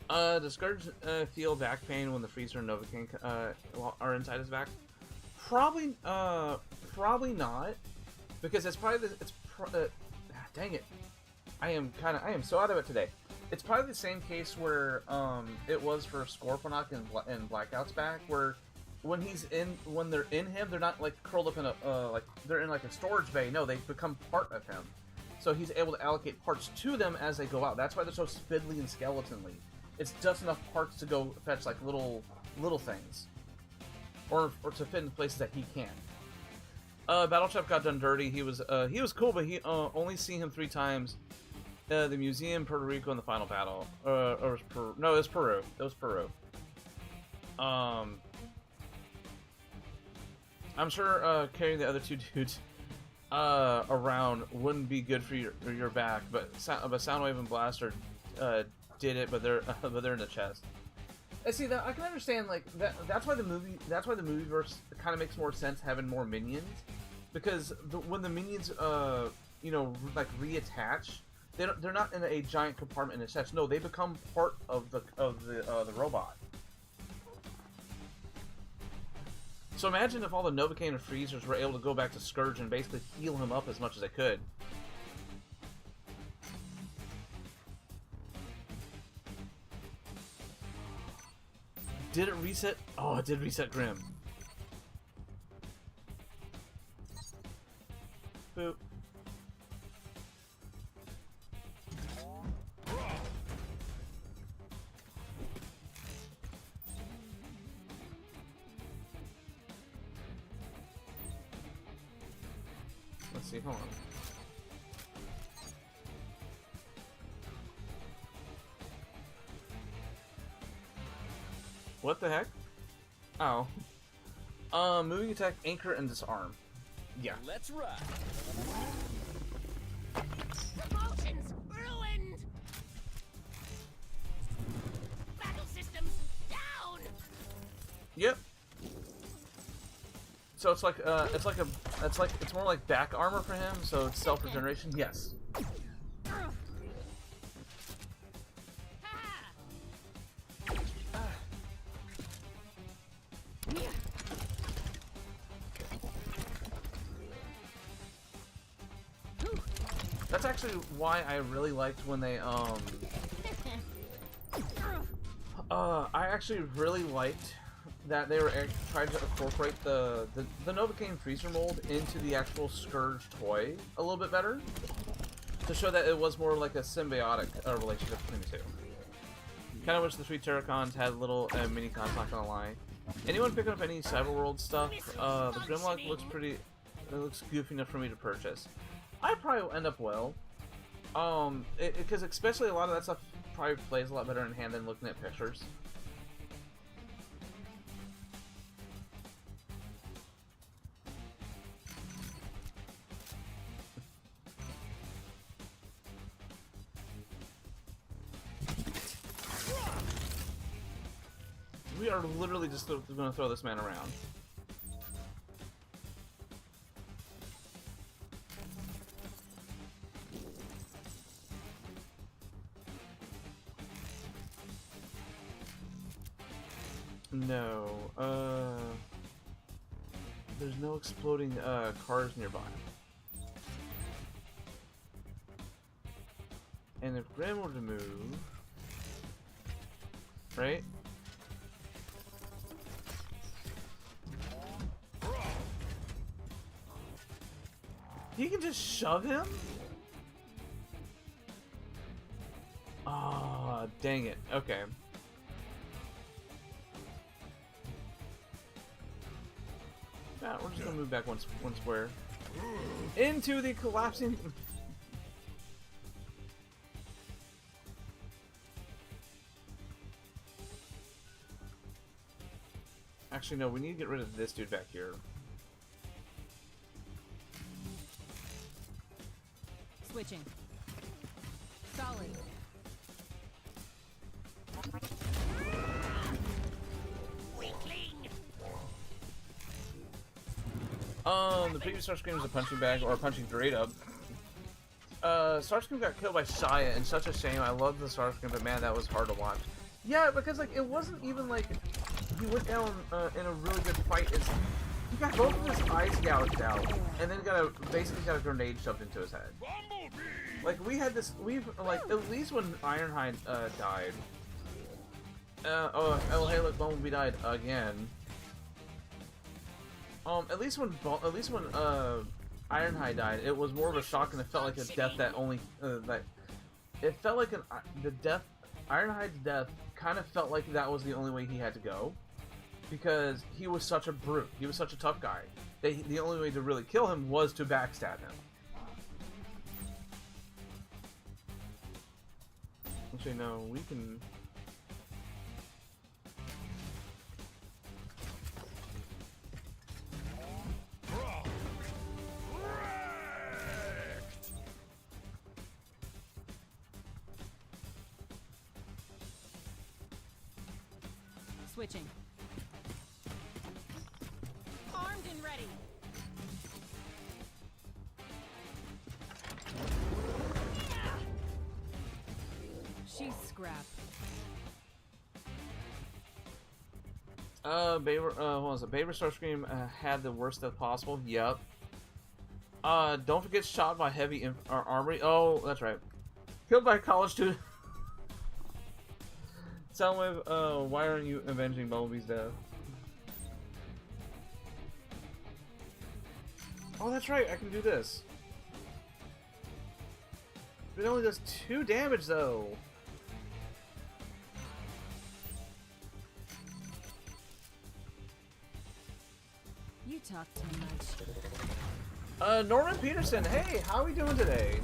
Does Scourge feel back pain when the Freezer and Novocaine are inside his back? Probably not, because it's probably dang it, I am so out of it today. It's probably the same case where it was for Scorponok and Blackout's back, where when they're in him, they're not like curled up in a like they're in like a storage bay. No, they become part of him, so he's able to allocate parts to them as they go out. That's why they're so spindly and skeletonly. It's just enough parts to go fetch like little things, or to fit in places that he can. Battleship got done dirty. He was cool, but he only seen him 3 times. The museum, Puerto Rico, and the final battle. Or it was Peru. No, it was Peru. It was Peru. I'm sure carrying the other 2 dudes around wouldn't be good for your back, but Soundwave and Blaster did it, but they're in the chest. And see, that I can understand, like that's why the movieverse kind of makes more sense having more minions, because when the minions you know, like reattach, they're not in a giant compartment in a chest. No, they become part of the robot. So imagine if all the Novocaine and Freezers were able to go back to Scourge and basically heal him up as much as they could. Did it reset? Oh, it did reset Grim. Boop. Let's see, hold on. What the heck? Oh. Moving attack, anchor, and disarm. Yeah. Let's ride. Promotions ruined. Battle systems down. Yep. So it's more like back armor for him, so it's self-regeneration. Yes. That's actually why I really liked when they I actually really liked that they were trying to incorporate the Novocaine freezer mold into the actual Scourge toy a little bit better, to show that it was more like a symbiotic relationship between the two. Kind of wish the Sweet Terracons had little mini cons, not gonna lie. Anyone picking up any Cyberworld stuff? The Grimlock looks pretty. It looks goofy enough for me to purchase. I probably will end up well. Because especially a lot of that stuff probably plays a lot better in hand than looking at pictures. We are literally just going to throw this man around. No, there's no exploding cars nearby. And if Graham were to move, right? You can just shove him? Ah, oh, dang it. Okay. Nah, we're just gonna move back one square. Into the collapsing... Actually, no, we need to get rid of this dude back here. Switching. Solid. The previous Starscream was a punching bag, or a punching straight up. Starscream got killed by Shia, and such a shame. I love the Starscream, but man, that was hard to watch. Yeah, because like it wasn't even like he went down in a really good fight. He got both of his eyes gouged out, and then basically got a grenade shoved into his head. Like we've at least when Ironhide died. Oh hey, look, Bumblebee died again. At least when Ironhide died, it was more of a shock, and it felt like a death that only it felt like Ironhide's death kind of felt like that was the only way he had to go, because he was such a brute. He was such a tough guy. The only way to really kill him was to backstab him. Actually, no, we can. Switching. Armed and ready. She's scrap. What was it? Baber Starscream had the worst death possible. Yep. Don't forget shot by heavy armory. Oh, that's right. Killed by a college student. Soundwave, why aren't you avenging Bumblebee's death? Oh, that's right, I can do this. It only does 2 damage, though. You talk too much. Norman Peterson, hey, how are we doing today?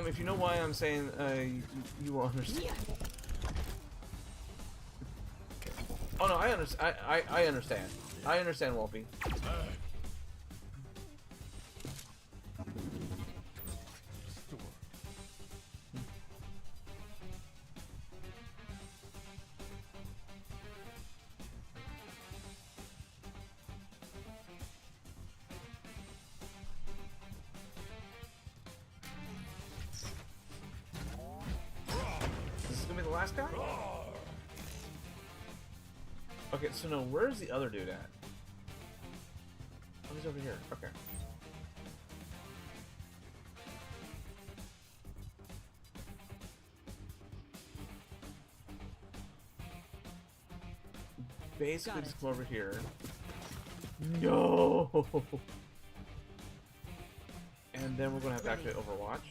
If you know why I'm saying, you will understand. Oh no, I understand. I understand. I understand, Wolfie. Last guy? Okay, so no, where's the other dude at? he's over here. Okay. Basically, just come over here. No! And then we're gonna have to activate Overwatch.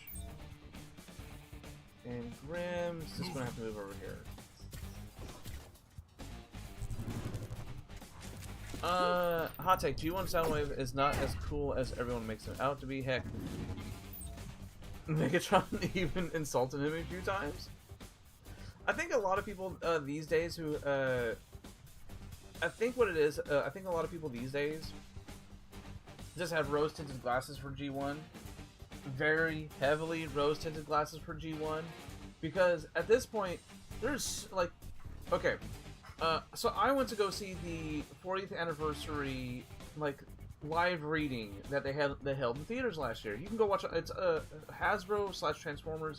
And Grimm's just gonna have to move over here. Hot take, G1 Soundwave is not as cool as everyone makes him out to be. Heck, Megatron even insulted him a few times. I think a lot of people these days who, I think what it is, I think a lot of people these days just have rose-tinted glasses for G1. Very heavily rose-tinted glasses for G1. Because at this point, there's, like, okay, so I went to go see the 40th anniversary, like, live reading that they held in theaters last year. You can go watch it. It's Hasbro/Transformers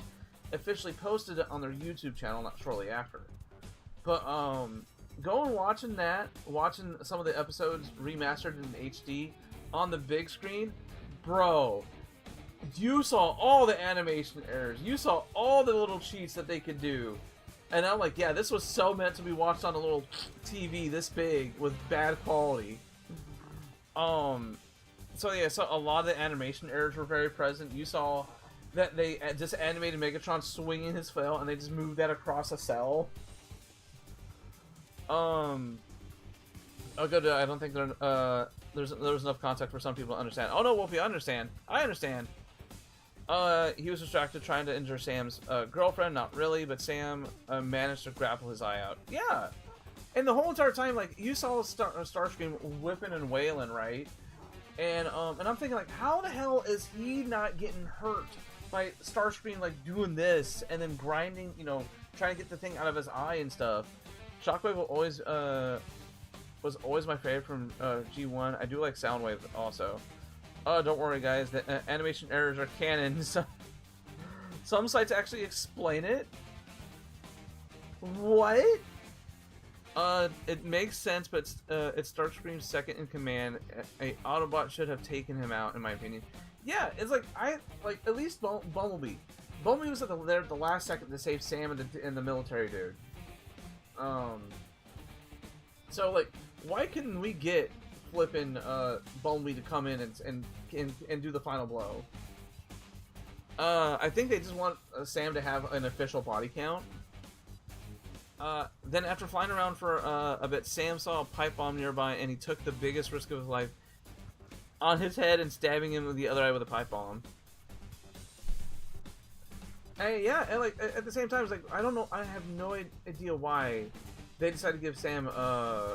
officially posted it on their YouTube channel not shortly after. But going watching that, watching some of the episodes remastered in HD on the big screen, bro, you saw all the animation errors. You saw all the little cheats that they could do. And I'm like, yeah, this was so meant to be watched on a little TV this big with bad quality. So yeah, so a lot of the animation errors were very present. You saw that they just animated Megatron swinging his flail, and they just moved that across a cell. Oh, good. I don't think there was enough context for some people to understand. Oh no, Wolfie, I understand. I understand. He was distracted trying to injure Sam's girlfriend. Not really, but Sam managed to grapple his eye out. Yeah, and the whole entire time, like, you saw Starscream whipping and wailing, right? And I'm thinking, like, how the hell is he not getting hurt by Starscream, like, doing this and then grinding, you know, trying to get the thing out of his eye and stuff? Shockwave was always my favorite from G1. I do like Soundwave also. Don't worry, guys. The animation errors are canon. Some sites actually explain it. What? It makes sense, but it's Starscream's second in command. A Autobot should have taken him out, in my opinion. Yeah, it's like at least Bumblebee. Bumblebee was there at the last second to save Sam and the military dude. So like, why couldn't we get flipping Bumblebee to come in and do the final blow? I think they just want Sam to have an official body count. Then after flying around for a bit, Sam saw a pipe bomb nearby, and he took the biggest risk of his life on his head and stabbing him with the other eye with a pipe bomb. Hey, yeah, and like at the same time, it's like, I don't know, I have no idea why they decided to give Sam a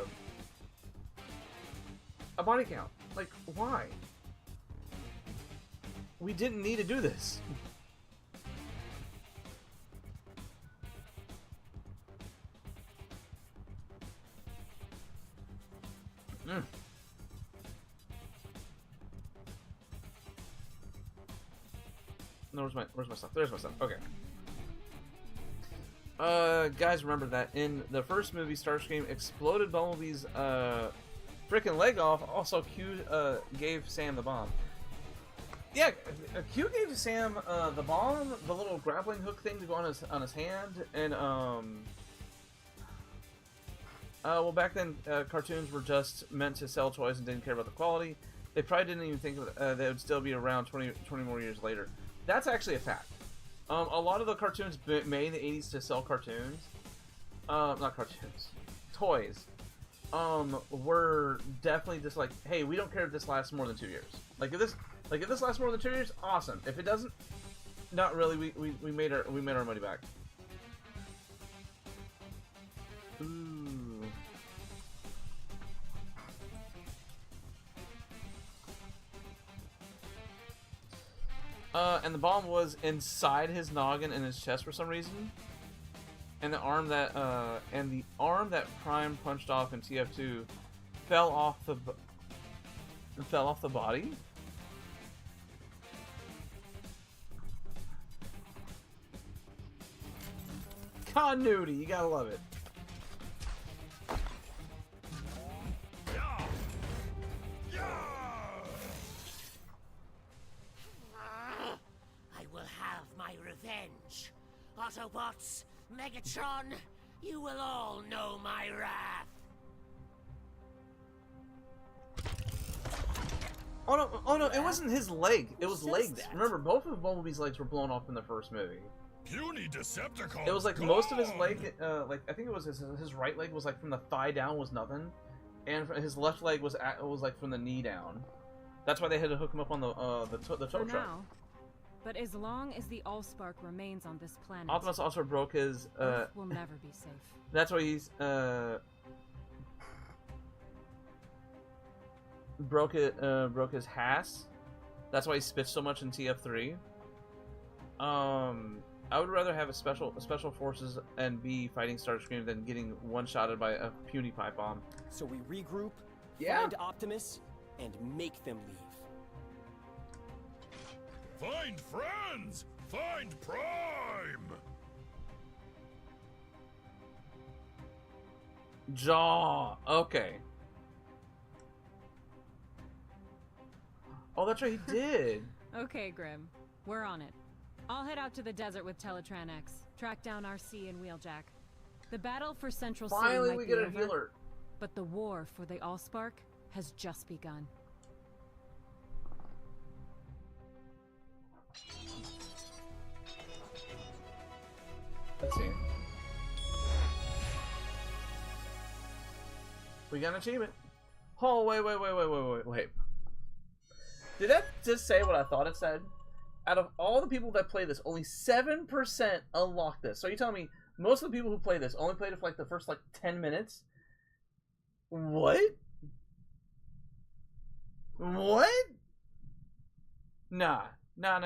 body count. Like, why? We didn't need to do this. No, where's my stuff? There's my stuff. Okay. Guys, remember that in the first movie, Starscream exploded Bumblebee's freaking leg off. Also, Q gave Sam the bomb. Yeah, Q gave Sam the bomb, the little grappling hook thing to go on his hand, and well, back then cartoons were just meant to sell toys and didn't care about the quality. They probably didn't even think they would still be around 20 more years later. That's actually a fact. A lot of the cartoons made in the 80s to sell cartoons, not cartoons, toys, were definitely just like, hey, we don't care if this lasts more than 2 years. Like if this lasts more than 2 years, awesome. If it doesn't, not really. We made our money back. Ooh. And the bomb was inside his noggin and his chest for some reason. And the arm that Prime punched off in TF2 fell off the body. Continuity, you gotta love it. Autobots, Megatron, you will all know my wrath. Oh no, it wasn't his leg. It was says legs. that? Remember, both of Bumblebee's legs were blown off in the first movie. Puny Decepticons. It was like most of his leg, like I think it was his right leg was like from the thigh down was nothing, and his left leg was like from the knee down. That's why they had to hook him up on the tow For truck. now. But as long as the Allspark remains on this planet, Optimus also broke his. Earth will never be safe. That's why he's broke his Hass. That's why he spits so much in TF3. I would rather have a special forces and be fighting Starscream than getting one-shotted by a puny pipe bomb. So we regroup, Yeah. find Optimus, and make them leave. Find friends! Find Prime! Jaw. Okay. Oh, that's right. He did. Okay, Grim. We're on it. I'll head out to the desert with Teletran X, track down RC and Wheeljack. The battle for Central City Finally, might we be get a over, healer. but the war for the Allspark has just begun. Let's see. We got an achievement. Oh, wait. Did that just say what I thought it said? Out of all the people that play this, only 7% unlock this. So you're telling me most of the people who play this only played it for like the first like 10 minutes? What? What? Nah. Nah.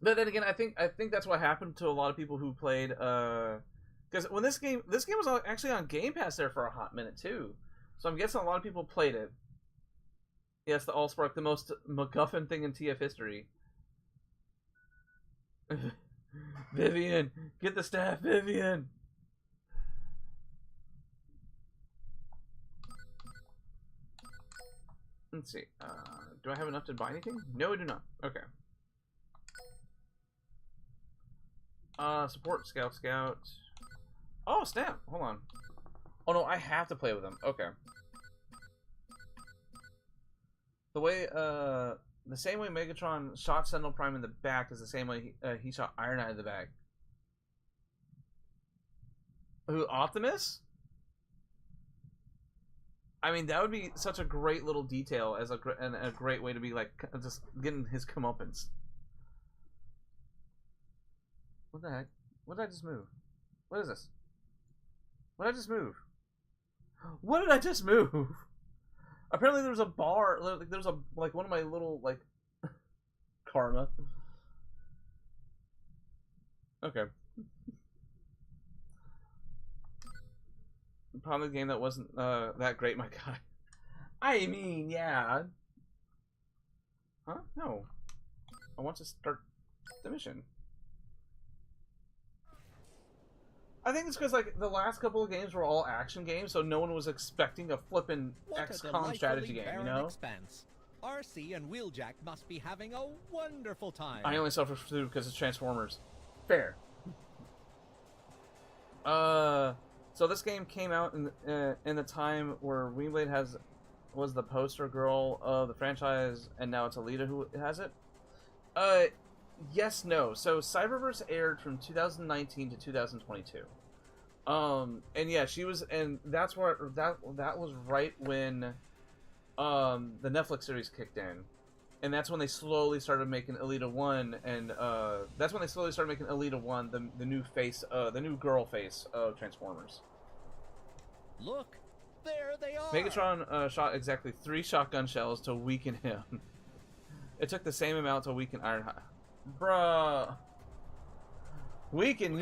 But then again, I think that's what happened to a lot of people who played, because when this game was actually on Game Pass there for a hot minute too, so I'm guessing a lot of people played it. Yes, the Allspark, the most MacGuffin thing in TF history. Vivian, get the staff, Vivian. Let's see. Do I have enough to buy anything? No, I do not. Okay. Support Scout. Oh, snap! Hold on. Oh no, I have to play with him. Okay. The way, the same way Megatron shot Sentinel Prime in the back is the same way he shot Ironhide in the back. Who, Optimus? I mean, that would be such a great little detail as a great way to be like just getting his comeuppance. What the heck? What did I just move? What is this? What did I just move? What did I just move? Apparently there's a bar, like there's a, like one of my little, like, karma. Okay. Probably a game that wasn't, that great, my guy. I mean, yeah. Huh? No. I want to start the mission. I think it's because, like, the last couple of games were all action games, so no one was expecting a flippin' XCOM strategy game, you know? Expanse. RC and Wheeljack must be having a wonderful time. I only suffer through because it's Transformers. Fair. So this game came out in the time where Wingblade was the poster girl of the franchise, and now it's Alita who has it. Yes, no. So Cyberverse aired from 2019 to 2022. And yeah, she was, and that's where that was right when the Netflix series kicked in. And that's when they slowly started making Alita 1, and that's when they slowly started making Alita 1 the new face, the new girl face of Transformers. Look, there they are. Megatron shot exactly 3 shotgun shells to weaken him. It took the same amount to weaken Ironhide. Bruh. Weaken,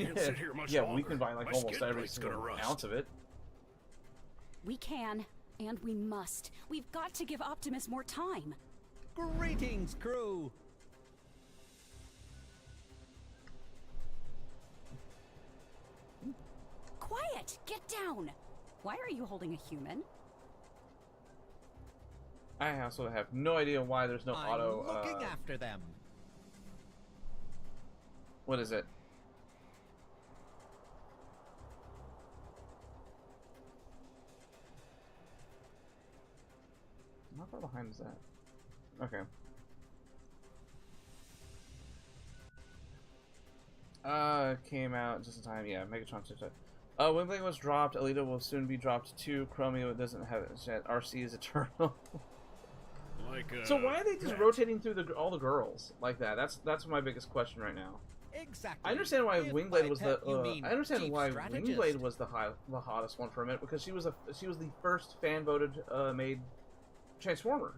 yeah, weakened by like almost every single ounce of it. We can, and we must. We've got to give Optimus more time. Greetings, crew. Quiet! Get down! Why are you holding a human? I also have no idea why there's no I'm auto. looking after them. What is it? How far behind is that? Okay. Came out just in time. Yeah, Megatron 6. Windblade was dropped. Alita will soon be dropped too. Chromio doesn't have it yet. RC is eternal. So why are they just rotating through all the girls like that? That's my biggest question right now. Exactly. I understand why If Wingblade by was pet the. you mean I understand chief why strategist. Wingblade was the hottest one for a minute, because she was the first fan voted made Transformer.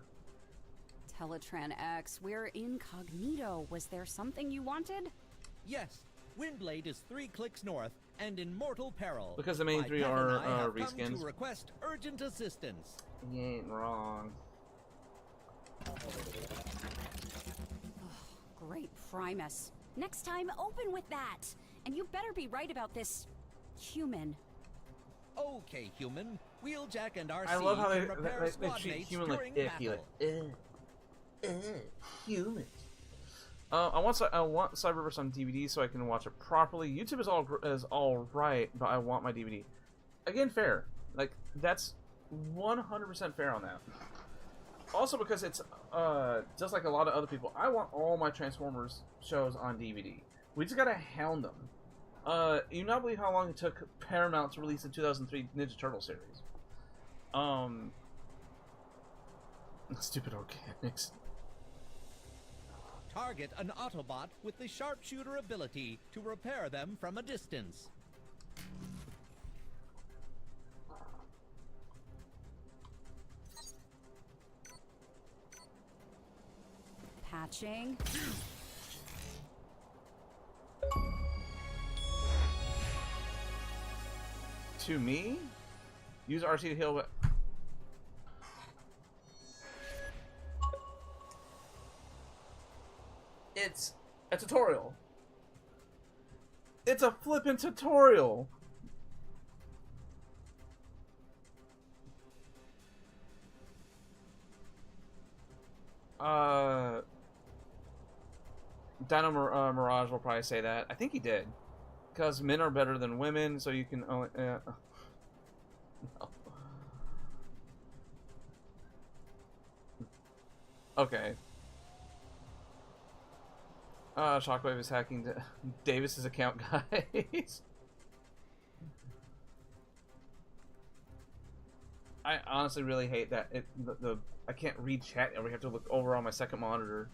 Teletran X, we're incognito. Was there something you wanted? Yes, Windblade is 3 clicks north and in mortal peril. Because the main My 3 pet are and I have come reskins. to request urgent assistance. You ain't wrong. Great Primus. Next time, open with that. And you better be right about this human. Okay, human. Wheeljack and RC I love how can repair they squad treat mates human like during icky, battle. like humans. I want Cyberverse on DVD so I can watch it properly. YouTube is all right, but I want my DVD. Again, fair. Like, that's 100% fair on that. Also, because it's just like a lot of other people, I want all my Transformers shows on DVD. We just gotta hound them. You not believe how long it took Paramount to release the 2003 Ninja Turtle series. Stupid organics. Target an Autobot with the sharpshooter ability to repair them from a distance. Patching. To me? Use RC to heal, but... It's a tutorial. It's a flippin' tutorial. Dino Mirage will probably say that. I think he did. Because men are better than women, so you can only... no. Okay. Shockwave is hacking Davis's account, guys. I honestly really hate that I can't read chat and we have to look over on my second monitor.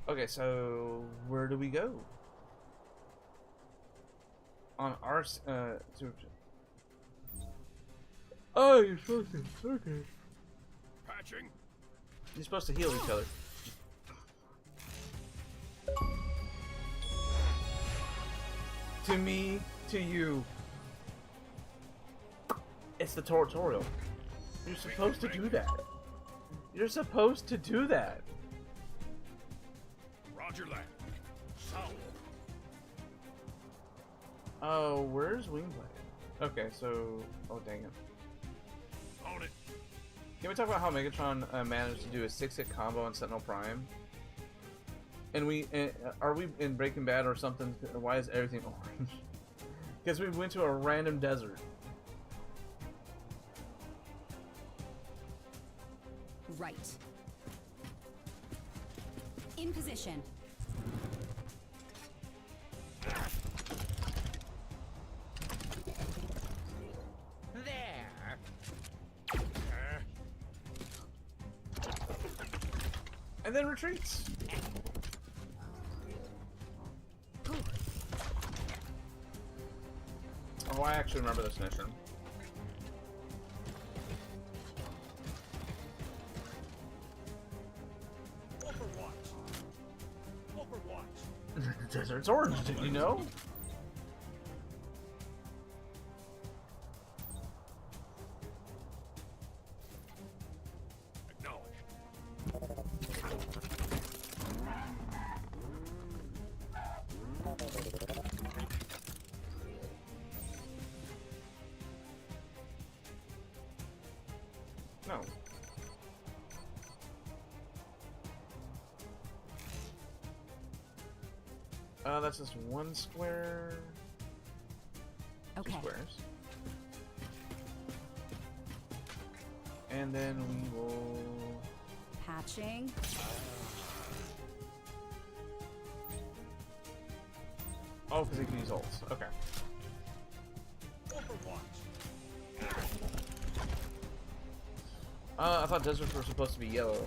Okay, so where do we go? On our oh, you're supposed to. Okay. Patching. You're supposed to heal each other. To me, to you. It's the tutorial. You're supposed to do that. You're supposed to do that. Roger that. Sound. Oh, where's Wingblade? Okay, so... Oh, dang it. On it. Can we talk about how Megatron managed to do a 6-hit combo on Sentinel Prime? And are we in Breaking Bad or something? Why is everything orange? Because we went to a random desert. Right. In position. There. And then retreats. Oh, I actually remember this mission. Overwatch. Overwatch. The desert's orange, did you know? Acknowledged. No. That's just one square. Okay. Two squares. And then we will... Patching. Oh, because they can use ults. Okay. I thought deserts were supposed to be yellow.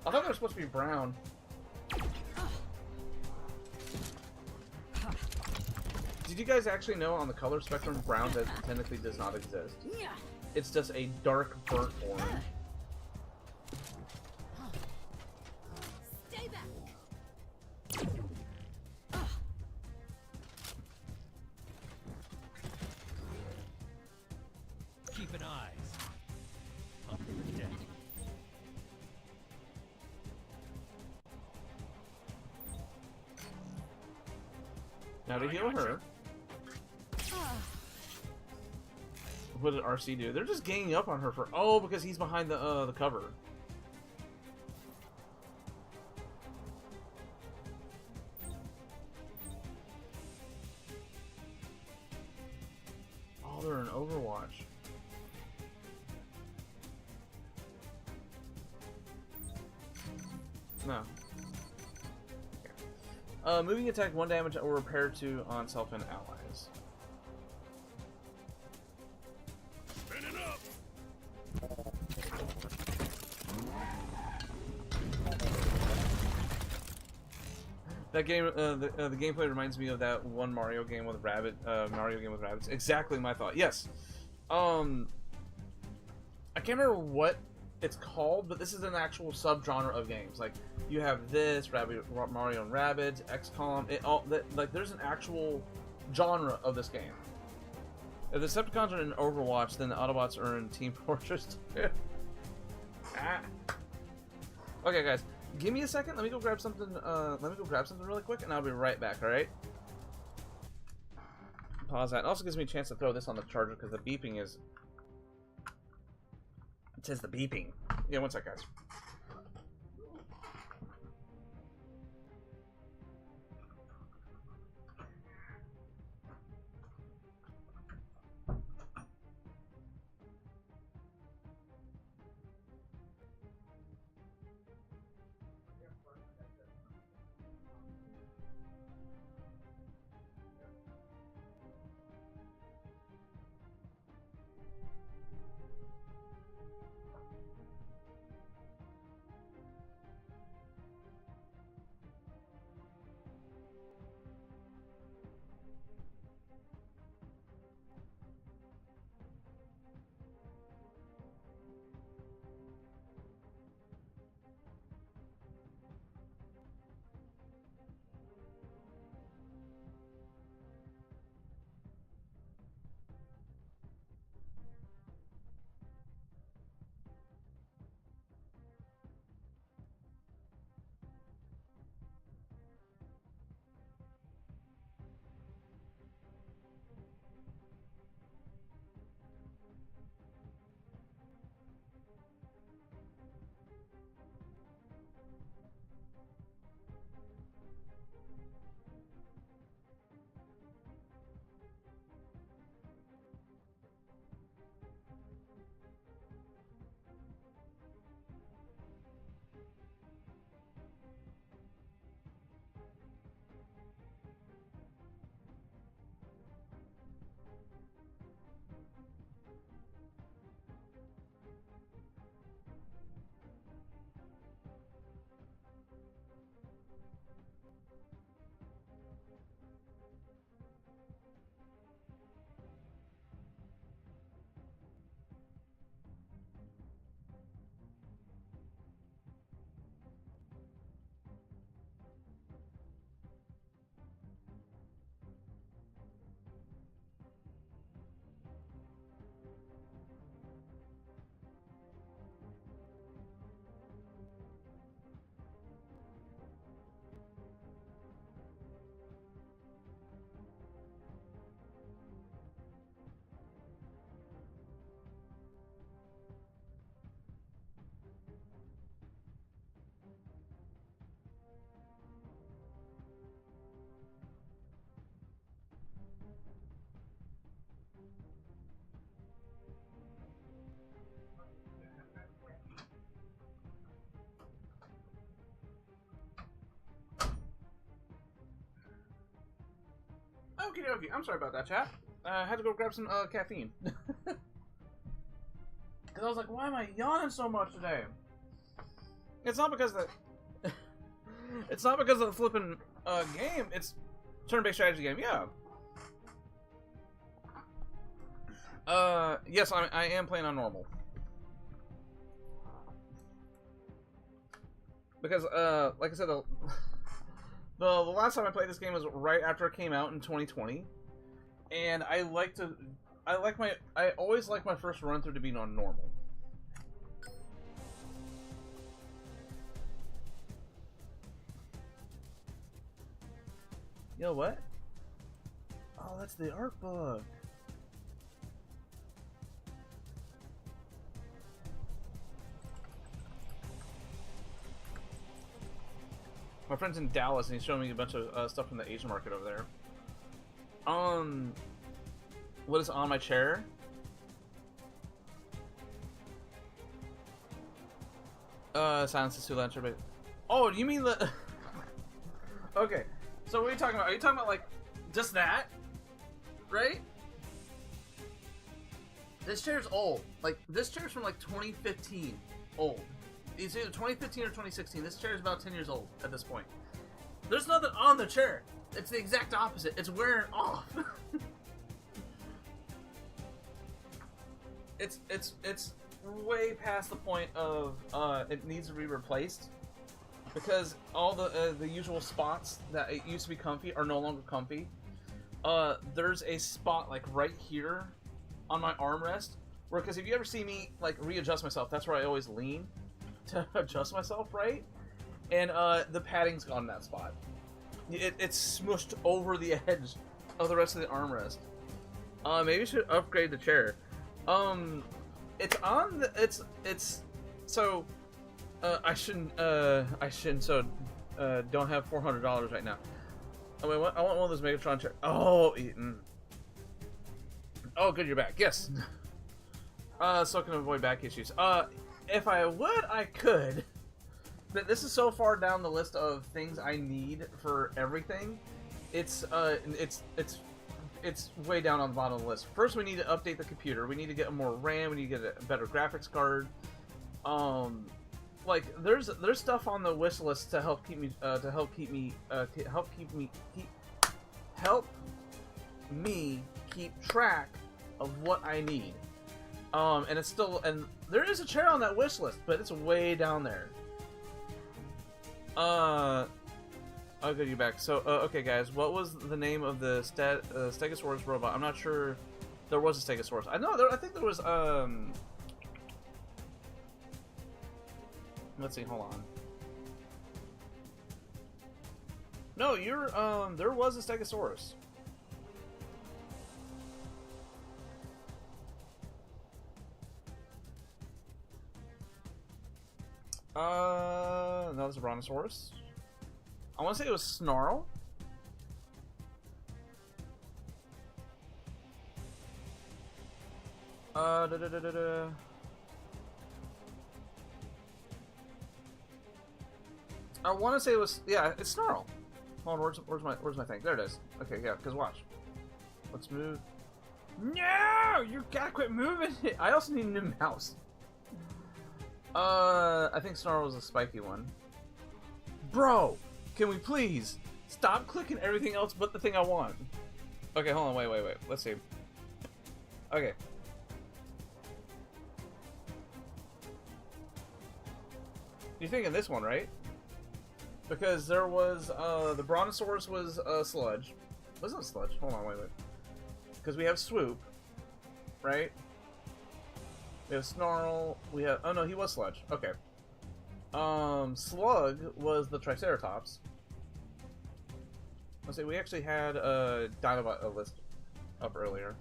I thought they were supposed to be brown. Did you guys actually know on the color spectrum brown technically does not exist? It's just a dark burnt orange. Stay back. Keep an eye on the deck. Now to heal her. What did RC do? They're just ganging up on her for... Oh, because he's behind the cover. Oh, they're in Overwatch. No. Okay. Moving attack 1 damage or repair 2 on self and allies. Spinning up. That game, the gameplay reminds me of that one Mario game with rabbits. Exactly my thought. Yes. I can't remember what it's called, but this is an actual subgenre of games. Like you have this Mario and Rabbids, XCOM. Like there's an actual genre of this game. If the Decepticons are in Overwatch, then the Autobots are in Team Fortress 2. Ah. Okay, guys. Give me a second. Let me go grab something. Really quick, and I'll be right back. All right. Pause that. It also gives me a chance to throw this on the charger because the beeping is. It says the beeping. Yeah, one sec, guys. Okie dokie. I'm sorry about that, chat. I had to go grab some caffeine. Because I was like, why am I yawning so much today? It's not because the... it's not because of the flipping game. It's turn-based strategy game, yeah. Yes, I am playing on normal. Because, like I said, the last time I played this game was right after it came out in 2020, and I always like my first run through to be on normal. Yo, what? Oh, that's the art book. My friend's in Dallas, and he's showing me a bunch of stuff from the Asian market over there. What is on my chair? Silence is too loud, but... Oh, you mean the... Okay, so what are you talking about? Are you talking about, like, just that? Right? This chair's old. Like, this chair's from, like, 2015. Old. It's either 2015 or 2016. This chair is about 10 years old at this point. There's nothing on the chair. It's the exact opposite. It's wearing off. It's way past the point of it needs to be replaced because all the usual spots that it used to be comfy are no longer comfy. There's a spot like right here on my armrest where, because if you ever see me like readjust myself, that's where I always lean to adjust myself, right? And the padding's gone in that spot. It's smushed over the edge of the rest of the armrest. Maybe you should upgrade the chair. It's on the, it's so I shouldn't so don't have $400 right now. I mean, I want one of those Megatron chairs. Oh, oh, good, you're back. Yes. So I can avoid back issues. If I would, I could. But this is so far down the list of things I need for everything. It's way down on the bottom of the list. First, we need to update the computer. We need to get more RAM. We need to get a better graphics card. Like there's stuff on the wish list to help me keep track of what I need. And it's still, and there is a chair on that wish list, but it's way down there. Oh, good, you're back. So, okay, guys, what was the name of the Stegosaurus robot? I'm not sure. There was a Stegosaurus. I know. I think there was. Let's see. Hold on. No, you're. There was a Stegosaurus. No, there's a Brontosaurus. I want to say it was Snarl. I want to say it was, yeah, it's Snarl. Hold on, where's my thing? There it is. Okay, yeah, because watch. Let's move. No! You gotta quit moving it! I also need a new mouse. I think Snarl was a spiky one. Bro! Can we please stop clicking everything else but the thing I want? Okay, hold on, wait. Let's see. Okay. You're thinking this one, right? Because there was, the Brontosaurus was, Sludge. Wasn't it Sludge? Hold on, wait. Because we have Swoop, right? We have Snarl, we have, oh no, he was Sludge. Okay. Slug was the Triceratops. Let's see, we actually had a Dinobot list up earlier.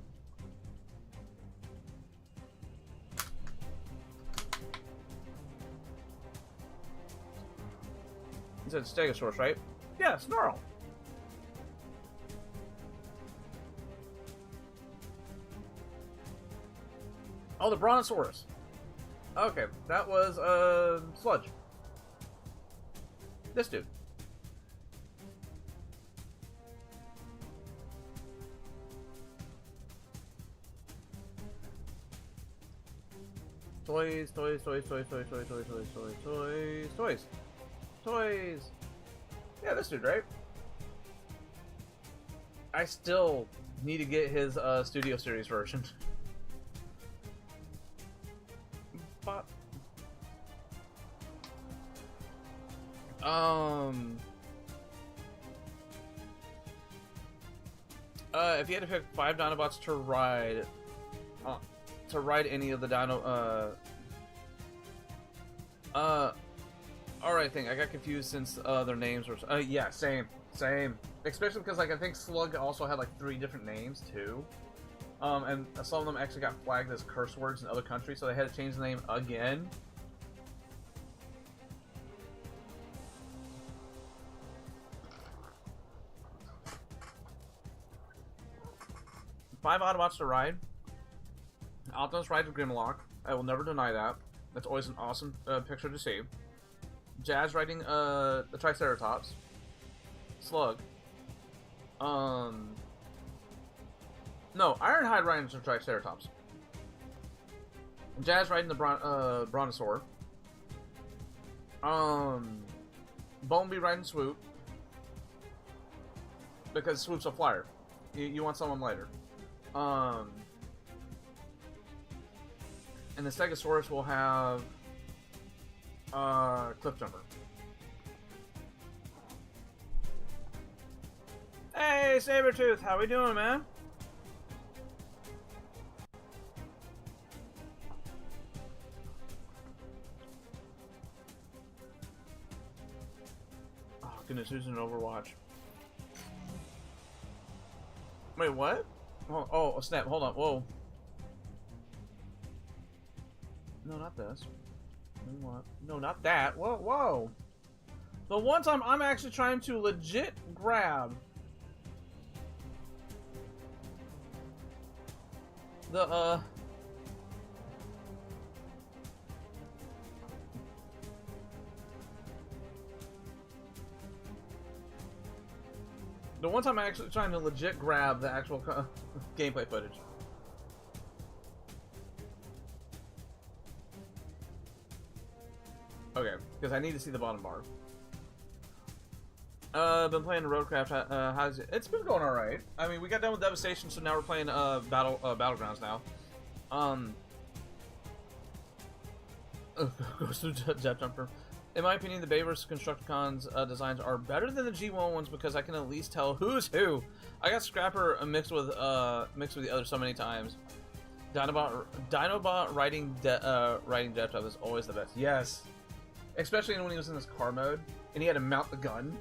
You said Stegosaurus, right? Yeah, Snarl. Oh, the Brontosaurus. Okay, that was Sludge. This dude. Toys, toys, toys, toys, toys, toys, toys, toys, toys, toys, toys, toys. Yeah, this dude, right? I still need to get his Studio Series version. But if you had to pick 5 Dinobots to ride any of the alright thing, I got confused since their names were yeah, same. Especially because like I think Slug also had like 3 different names too. And some of them actually got flagged as curse words in other countries, so they had to change the name again. Five Autobots to ride. Optimus rides Grimlock. I will never deny that. That's always an awesome picture to see. Jazz riding the Triceratops. Slug. No, Ironhide riding the Triceratops. Jazz riding the Brontosaur. Boneby riding Swoop. Because Swoop's a flyer. You want someone lighter. And the Stegosaurus will have Cliffjumper. Hey, Sabretooth, how we doing, man? Oh goodness, who's in Overwatch? Wait, what? Oh, snap! Hold on. Whoa. No, not this. No, not that. Whoa, whoa. The one time I'm actually trying to legit grab the one time I'm actually trying to legit grab the actual gameplay footage. Okay, because I need to see the bottom bar. Been playing Roadcraft. How's it? It's been going all right. I mean, we got done with Devastation, so now we're playing Battlegrounds now. Goes through Jet Jumper. In my opinion, the Bayverse Constructicons designs are better than the G1 ones because I can at least tell who's who. I got Scrapper mixed with the others so many times. Dinobot riding Jet Jump is always the best. Yes. Especially when he was in this car mode, and he had to mount the gun.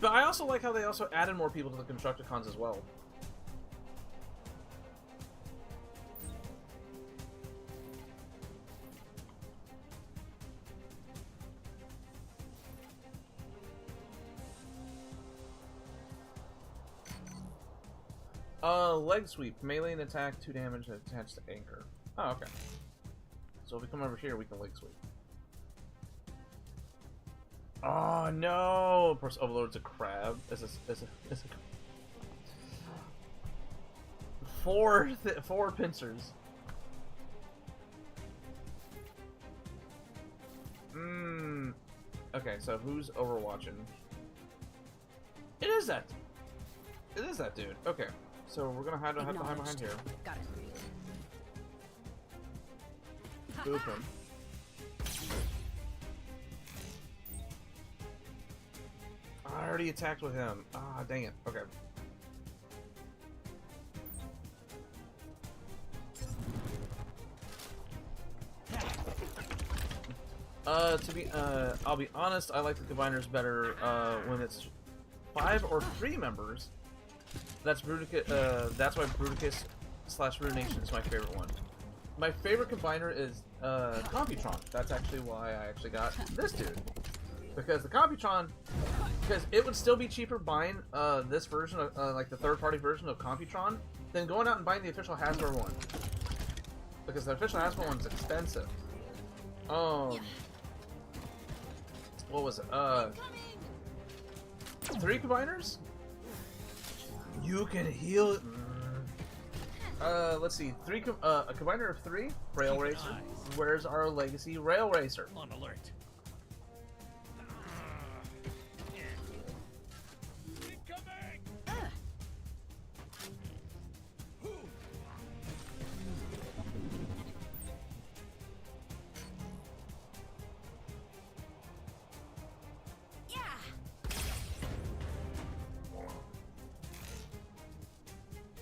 But I also like how they also added more people to the Constructicons as well. Leg sweep. Melee and attack, 2 damage attached to anchor. Oh, okay. So if we come over here, we can leg sweep. Oh, no! Of course, Overlord's a crab. It's a... Four pincers. Okay, so who's overwatching? It is that dude. Okay. So we're gonna have to hide behind here. Got it. Boop him. I already attacked with him. Ah, dang it. Okay. I'll be honest, I like the combiners better when it's 5 or 3 members. That's why Bruticus / Ruination is my favorite one. My favorite combiner is Computron. That's actually why I actually got this dude. Because the Computron, because it would still be cheaper buying this version of like the third-party version of Computron than going out and buying the official Hasbro one. Because the official Hasbro one's expensive. What was it? 3 combiners? You can heal. Let's see. A combiner of 3. Rail Racer. Where's our legacy Rail Racer? On alert. Incoming! Yeah.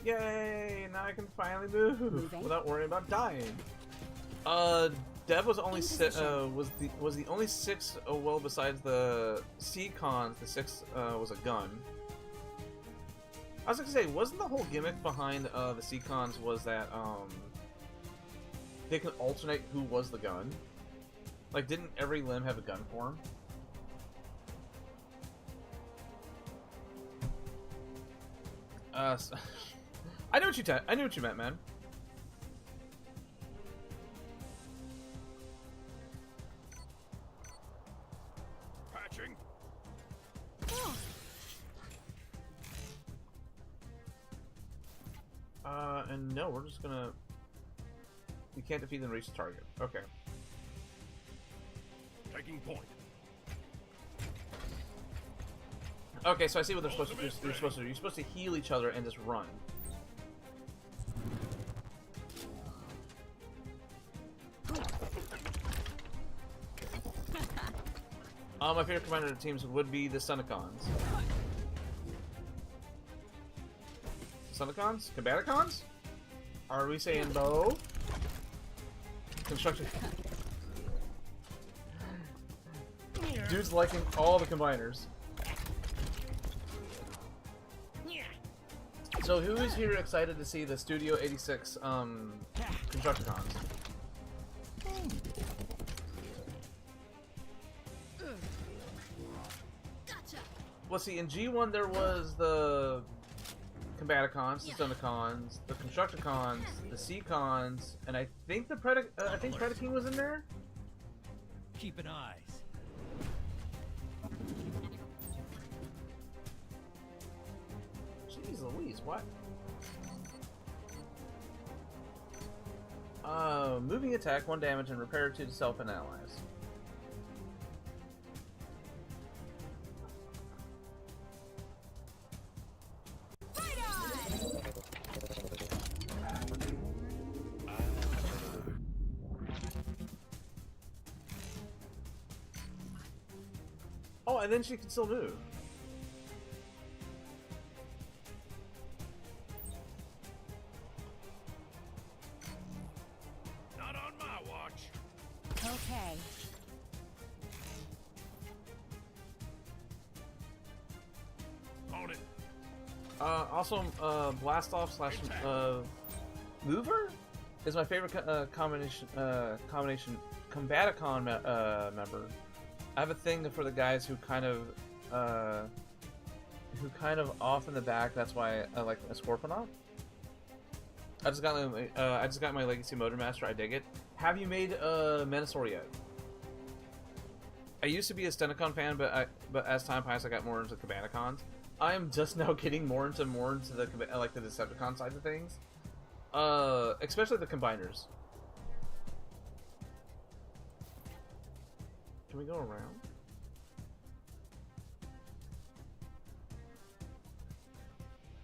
Yay! Now I can finally move Moving. without worrying about dying. Dev was only was the only 6. Well, besides the C-cons, the 6 was a gun. I was gonna say, wasn't the whole gimmick behind the C-cons was that they could alternate who was the gun? Like, didn't every limb have a gun form? I knew what you meant, man. Patching. And no, we're just gonna. We can't defeat them and reach the target. Okay. Taking point. Okay, so I see what they're supposed to do. You're supposed to do. You're supposed to heal each other and just run. My favorite commander teams would be the Sunicons. Sunicons? Combaticons? Are we saying both? Construction. Dude's liking all the combiners. So who is here excited to see the Studio 86 Constructicons? Let's see, in G1 there was the Combaticons, the Sunicons, the Constructicons, the C-cons, and I think the Predaking was in there? Keeping eyes. Jeez Louise, what? Moving attack, 1 damage, and repair 2 to self and allies. Oh, and then she can still move. Not on my watch. Okay. On it. Also, Blastoff slash Mover is my favorite combination Combaticon member. I have a thing for the guys who kind of off in the back. That's why I like a Scorponok. I just got my Legacy Motormaster. I dig it. Have you made Menasor yet? I used to be a Stenicon fan, but as time passed, I got more into Combaticons. I am just now getting more into the like the Decepticon side of things, especially the combiners. Can we go around?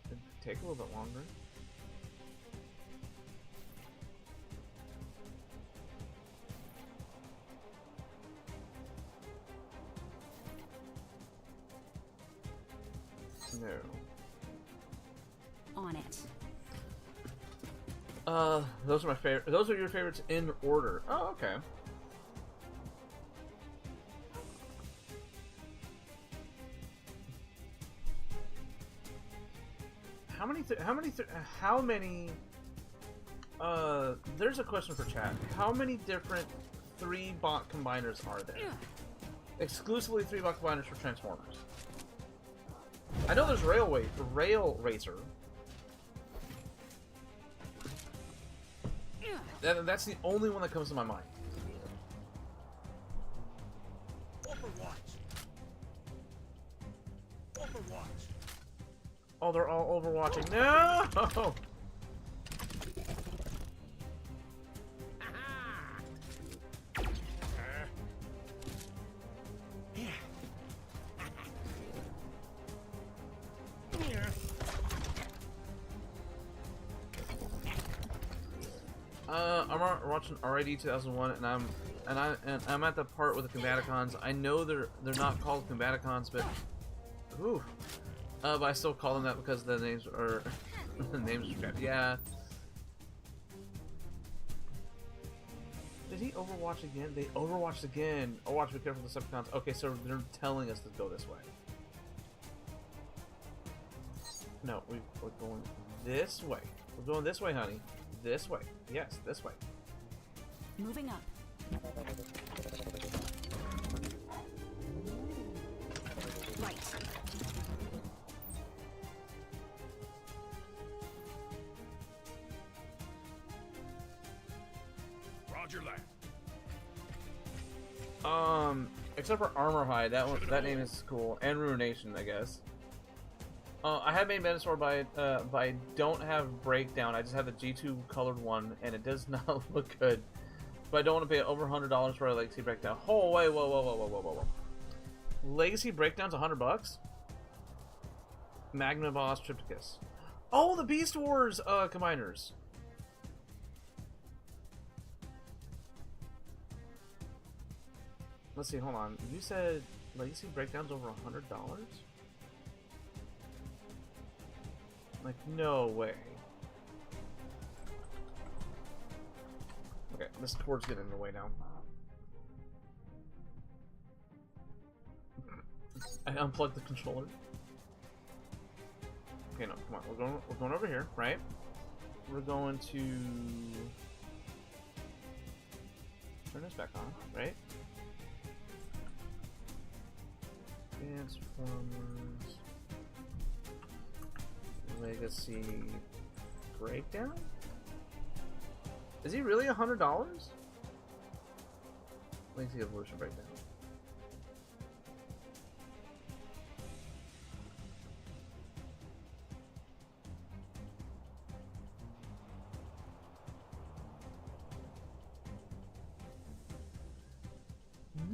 It'd take a little bit longer. No. On it. Those are my favorite. Those are your favorites in order. Oh, okay. How many? There's a question for chat. How many different 3-bot combiners are there? Exclusively 3-bot combiners for Transformers. I know there's Rail Racer. That's the only one that comes to my mind. Overwatch. Overwatch. Oh, they're all overwatching. No! I'm watching RID 2001, and I'm at the part with the Combaticons. I know they're not called Combaticons, but but I still call them that because the names are the names are crap. Yeah. Did he overwatch again? They overwatched again. Overwatch, be careful of the Decepticons. Okay, so they're telling us to go this way. No, we're going this way. We're going this way, honey. This way. Yes, this way. Moving up. Right. Roger that. Except for Armorhide, that name is cool, and Ruination, I guess. I have made Menasor, but I don't have Breakdown. I just have the G2 colored one, and it does not look good. But I don't want to pay over $100 for a Legacy Breakdown. Oh, wait, whoa. Legacy Breakdown's $100? Magna Boss Triptychus. Oh, the Beast Wars combiners. Let's see, hold on. You said Legacy Breakdown's over $100? Like, no way. Okay, this cord's getting in the way now. I unplugged the controller. Okay, no, come on. We're going over here, right? We're going to turn this back on, right? Transformers Legacy Breakdown? Is he really $100? Legacy Evolution Breakdown.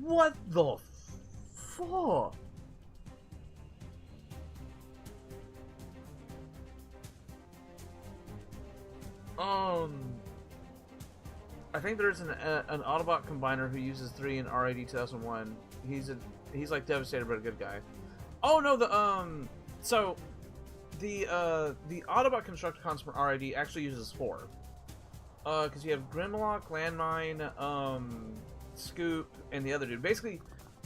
What the fuck? I think there's an Autobot combiner who uses 3 in RID 2001. He's like Devastator, but a good guy. Oh no, so the Autobot Constructicons from RID actually uses 4. Because you have Grimlock, Landmine, Scoop, and the other dude. Basically,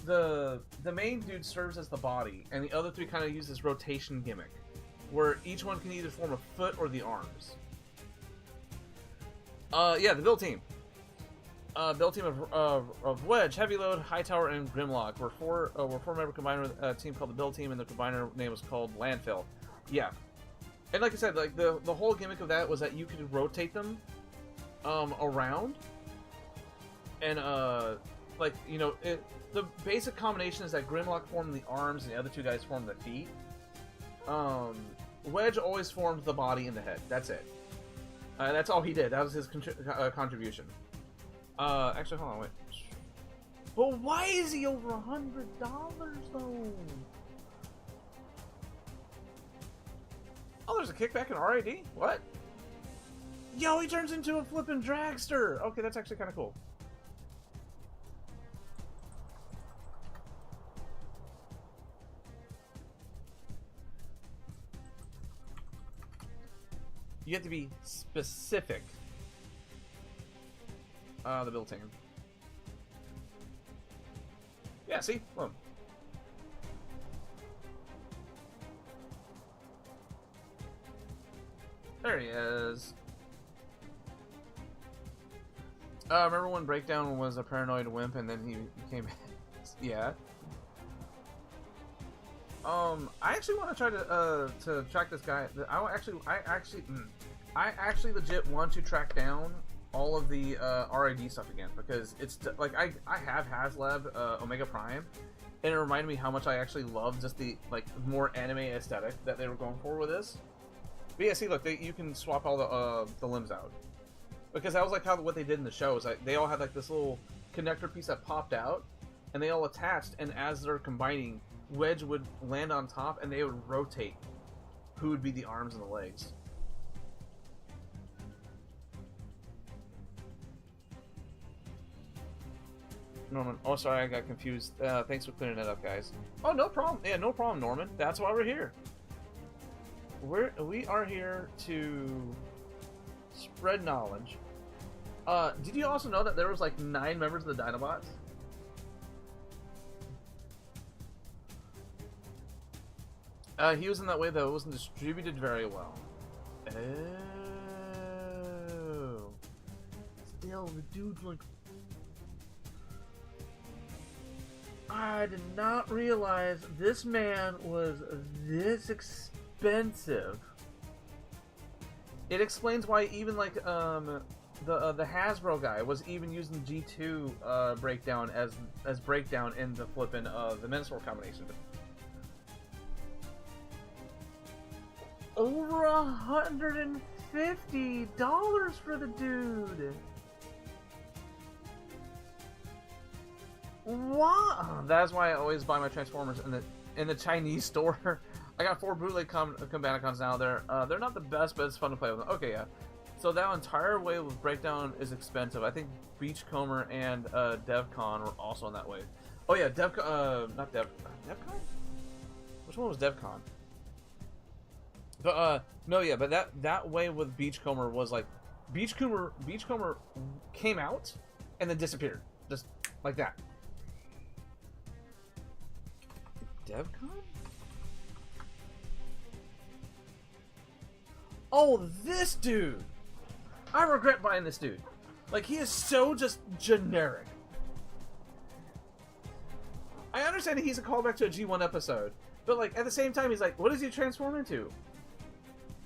the main dude serves as the body, and the other 3 kind of use this rotation gimmick, where each one can either form a foot or the arms. Yeah, the build team. Build team of Wedge, Heavy Load, Hightower, and Grimlock. We're four-member combiner team called the Build Team, and the combiner name was called Landfill. Yeah, and like I said, like the whole gimmick of that was that you could rotate them around, and like the basic combination is that Grimlock formed the arms and the other 2 guys formed the feet. Wedge always formed the body and the head. That's it. That's all he did. That was his contribution. Actually, hold on, wait. But why is he over $100 though? Oh, there's a kickback in RID? What? Yo, he turns into a flippin' dragster! Okay, that's actually kind of cool. You have to be specific. The build team. Yeah, see? Boom. There he is. Remember when Breakdown was a paranoid wimp and then he became... yeah. I actually want to try to track this guy. I actually legit want to track down all of the RID stuff again, because it's like I have HasLab Omega Prime, and it reminded me how much I actually love just the like more anime aesthetic that they were going for with this. But yeah, see, look, you can swap all the limbs out, because that was like what they did in the show. Is like they all had like this little connector piece that popped out, and they all attached, and as they're combining, Wedge would land on top, and they would rotate who would be the arms and the legs. Norman. Oh, sorry, I got confused. Thanks for clearing that up, guys. Oh, no problem. Yeah, no problem, Norman. That's why we're here. We are here to spread knowledge. Did you also know that there was like 9 members of the Dinobots? He was in that way that it wasn't distributed very well. Oh. Still, the dude's like... I did not realize this man was this expensive. It explains why even like the Hasbro guy was even using G2 breakdown as breakdown in the flippin' the Menasor combination. Over $150 for the dude. Wow, that's why I always buy my Transformers in the Chinese store. I got 4 bootleg Combaticons now. They're not the best, but it's fun to play with them. Okay, yeah. So that entire wave of breakdown is expensive. I think Beachcomber and DevCon were also on that wave. Oh yeah, DevCon. Which one was DevCon? But no, yeah, but that wave with Beachcomber was like Beachcomber came out and then disappeared, just like that. DevCon? Oh, this dude! I regret buying this dude. Like, he is so just generic. I understand he's a callback to a G1 episode, but like at the same time, he's like, what does he transform into?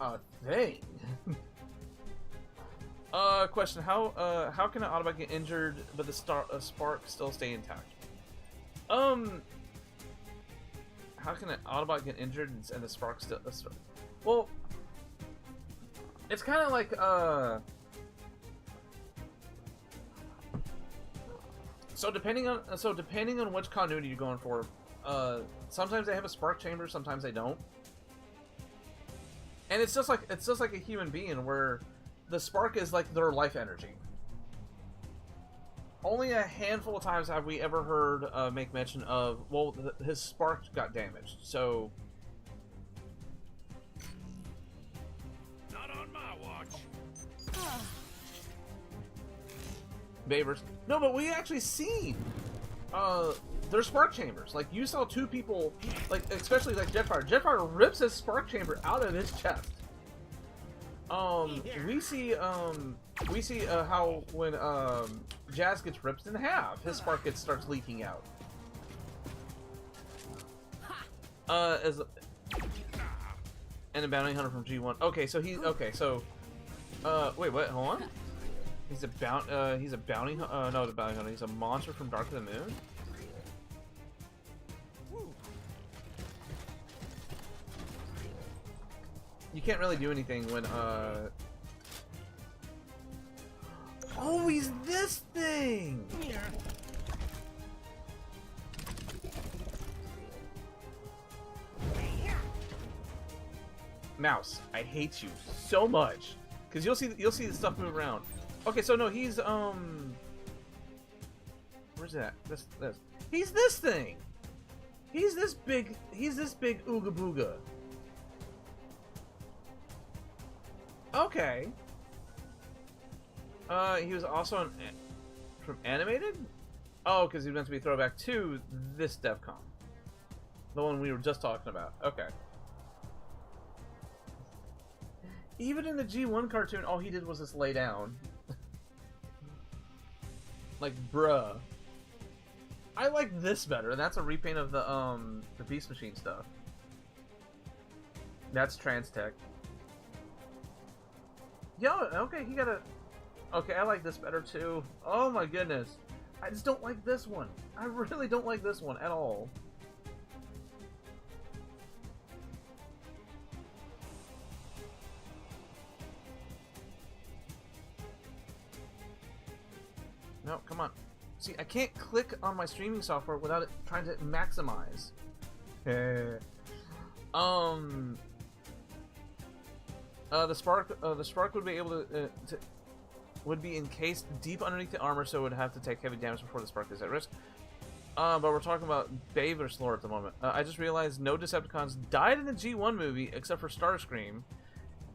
A thing. Question: How can an Autobot get injured but the spark still stay intact? How can an Autobot get injured and the spark still? Well, it's kind of like So depending on which continuity you're going for, sometimes they have a spark chamber, sometimes they don't. And it's just like a human being where the spark is like their life energy. Only a handful of times have we ever heard make mention of, well, his spark got damaged, so... Not on my watch. Babers. No, but we actually see their spark chambers. Like, you saw 2 people, like, especially like Jetfire. Jetfire rips his spark chamber out of his chest. We see how when Jazz gets ripped in half, his spark starts leaking out. And a bounty hunter from G1. Okay, so wait, what? Hold on. He's a bounty. No, the bounty hunter. He's a monster from Dark of the Moon. You can't really do anything when Oh, he's this thing! Mouse, I hate you so much. Cause you'll see the stuff move around. Okay, so no, he's where's that? This. He's this thing! He's this big Ooga Booga. Okay. He was also from animated? Oh, because he was meant to be throwback to this DevCon. The one we were just talking about. Okay. Even in the G1 cartoon, all he did was just lay down. Like, bruh. I like this better, and that's a repaint of the Beast Machine stuff. That's Transtech. Yo, okay, he got a... Okay, I like this better too. Oh my goodness. I just don't like this one. I really don't like this one at all. No, come on. See, I can't click on my streaming software without it trying to maximize. The spark would be able to would be encased deep underneath the armor, so it would have to take heavy damage before the spark is at risk. But we're talking about Baver's lore at the moment. I just realized no Decepticons died in the G1 movie except for Starscream,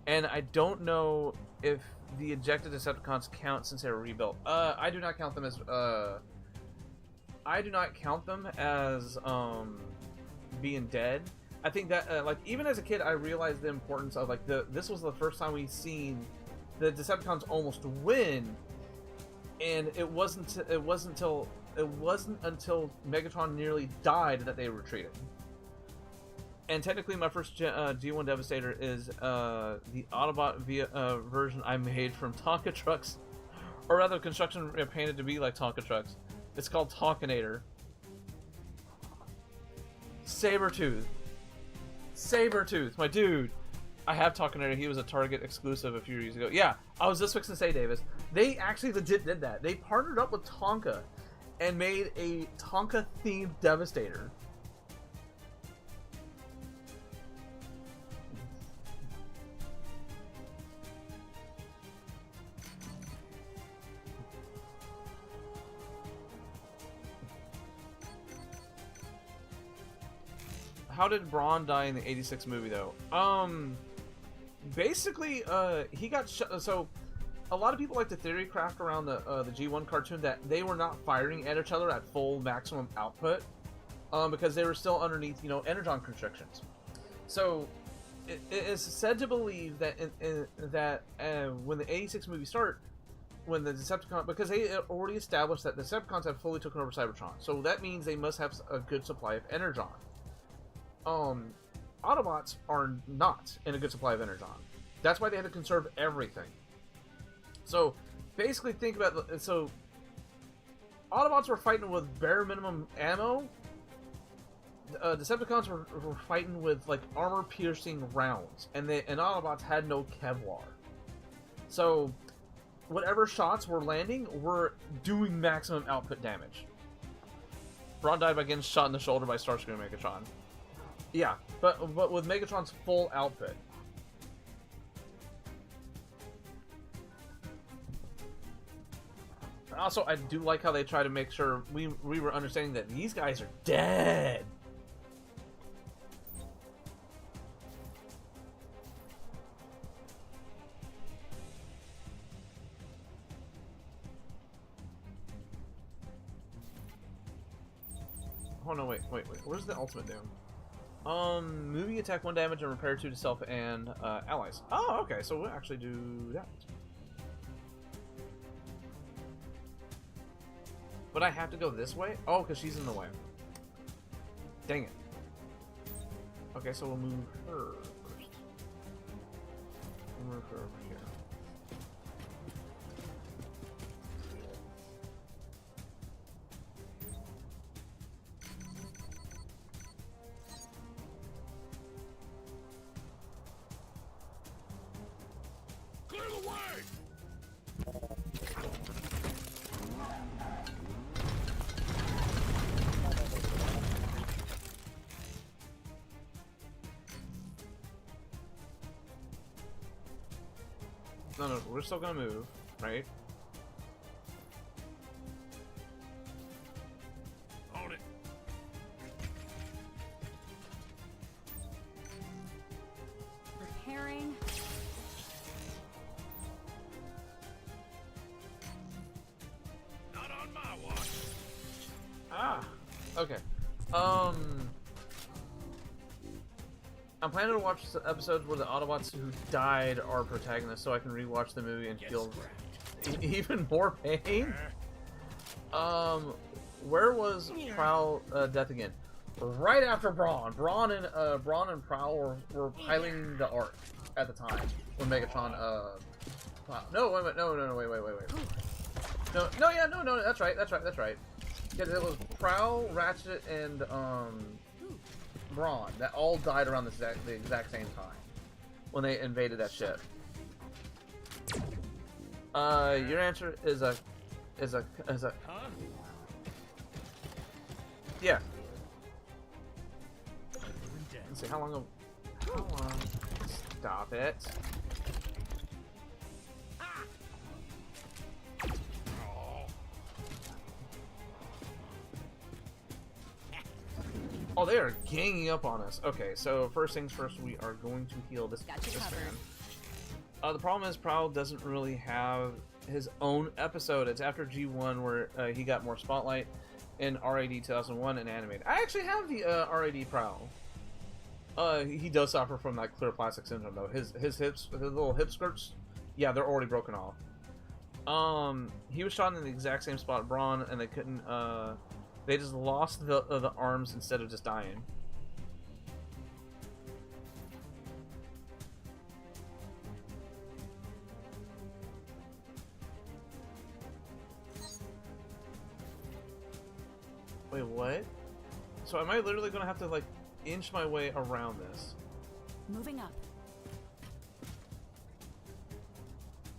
and I don't know if the ejected Decepticons count since they were rebuilt. I do not count them as being dead. I think that like even as a kid, I realized the importance of like this was the first time we seen the Decepticons almost win, and it wasn't until Megatron nearly died that they retreated. And technically, my first G1 Devastator is the Autobot version I made from Tonka trucks, or rather, construction painted to be like Tonka trucks. It's called Tonkinator. Sabretooth, my dude. I have Tonkinator. He was a Target exclusive a few years ago. Yeah, I was just fixing to say, Davis. They actually legit did that. They partnered up with Tonka and made a Tonka-themed Devastator. How did Braun die in the '86 movie, though? Basically, he got shot. So, a lot of people like to theory craft around the G1 cartoon that they were not firing at each other at full maximum output, because they were still underneath, energon constrictions. So, it is said to believe that when the '86 movie started, when the Decepticon, because they already established that the Decepticons have fully taken over Cybertron, so that means they must have a good supply of energon. Autobots are not in a good supply of energon. That's why they had to conserve everything. So, basically think about it. So, Autobots were fighting with bare minimum ammo. Decepticons were fighting with, like, armor-piercing rounds. And Autobots had no Kevlar. So, whatever shots were landing were doing maximum output damage. Braun died by getting shot in the shoulder by Starscream Megatron. Yeah, but with Megatron's full output. Also, I do like how they try to make sure we were understanding that these guys are dead. Oh no, wait. Where's the ultimate doom? Moving attack 1 damage and repair 2 to self and allies. Oh, okay, so we'll actually do that. But I have to go this way? Oh, because she's in the way. Dang it. Okay, so we'll move her first. We'll move her over here. No, we're still gonna move, right? On it. Repairing. Not on my watch. Ah, okay. I'm planning to watch the episodes where the Autobots who died are protagonists, so I can rewatch the movie and feel even more pain. Where was Prowl death again? Right after Braun. Braun and Prowl were piloting the Ark at the time when Megatron. No, wait, wait. No, that's right. Yeah, it was Prowl, Ratchet, and Braun that all died around the exact same time when they invaded that ship. Your answer is is a Huh? yeah. Let's see how long. How long? Stop it. Oh, they are ganging up on us. Okay, so first things first, we are going to heal this, Got you this covered. man. The problem is Prowl doesn't really have his own episode. It's after G1 where he got more spotlight in RAD 2001 and animated. I actually have the RAD Prowl. He does suffer from that clear plastic syndrome though. His hips, his little hip skirts, yeah, they're already broken off. He was shot in the exact same spot, Braun, and they couldn't. They just lost the arms instead of just dying. Wait, what? So am I literally gonna have to like inch my way around this? Moving up.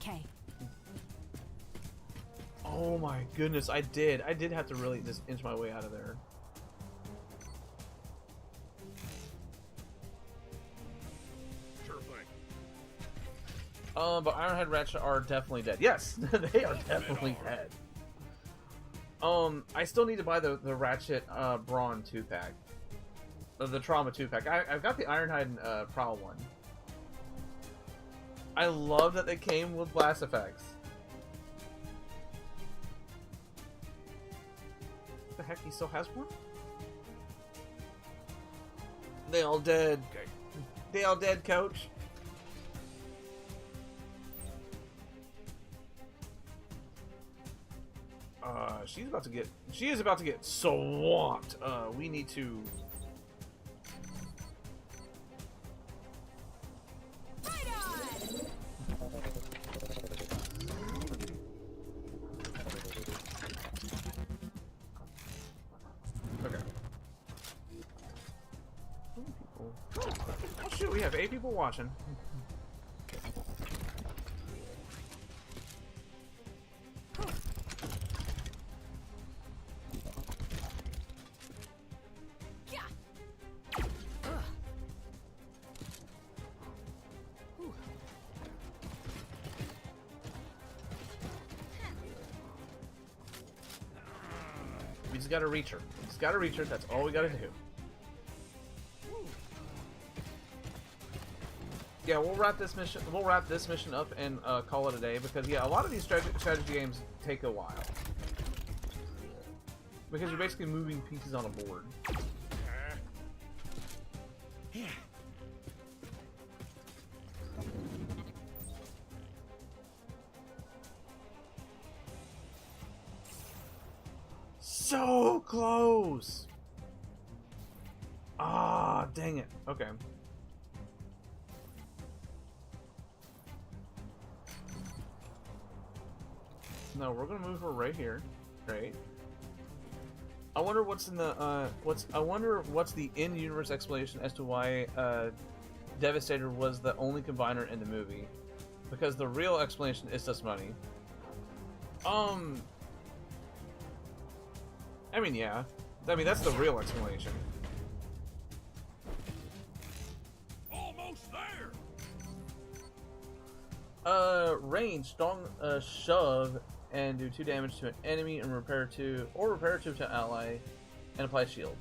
Okay. Oh my goodness, I did have to really just inch my way out of there. Sure thing. But Ironhead Ratchet are definitely dead. Yes, they are definitely dead. I still need to buy the Ratchet Brawn 2-pack. The Trauma 2-pack. I've got the Ironhide and Prowl one. I love that they came with blast effects. The heck, he still has one? They all dead. Okay. They all dead, coach. She is about to get swamped. We need to. Okay. Oh shoot, we have 8 people watching. We just gotta reach her. We just gotta reach her. That's all we gotta do. Yeah, we'll wrap this mission. We'll wrap this mission up and call it a day because yeah, a lot of these strategy games take a while because you're basically moving pieces on a board. Yeah. So close. Ah, dang it. Okay. No, we're gonna move her right here. Great. I wonder what's in the I wonder what's the in-universe explanation as to why Devastator was the only combiner in the movie. Because the real explanation is just money. I mean, yeah. I mean, that's the real explanation. Almost there. Range, strong shove, and do 2 damage to an enemy, and repair 2 to an ally, and apply shield.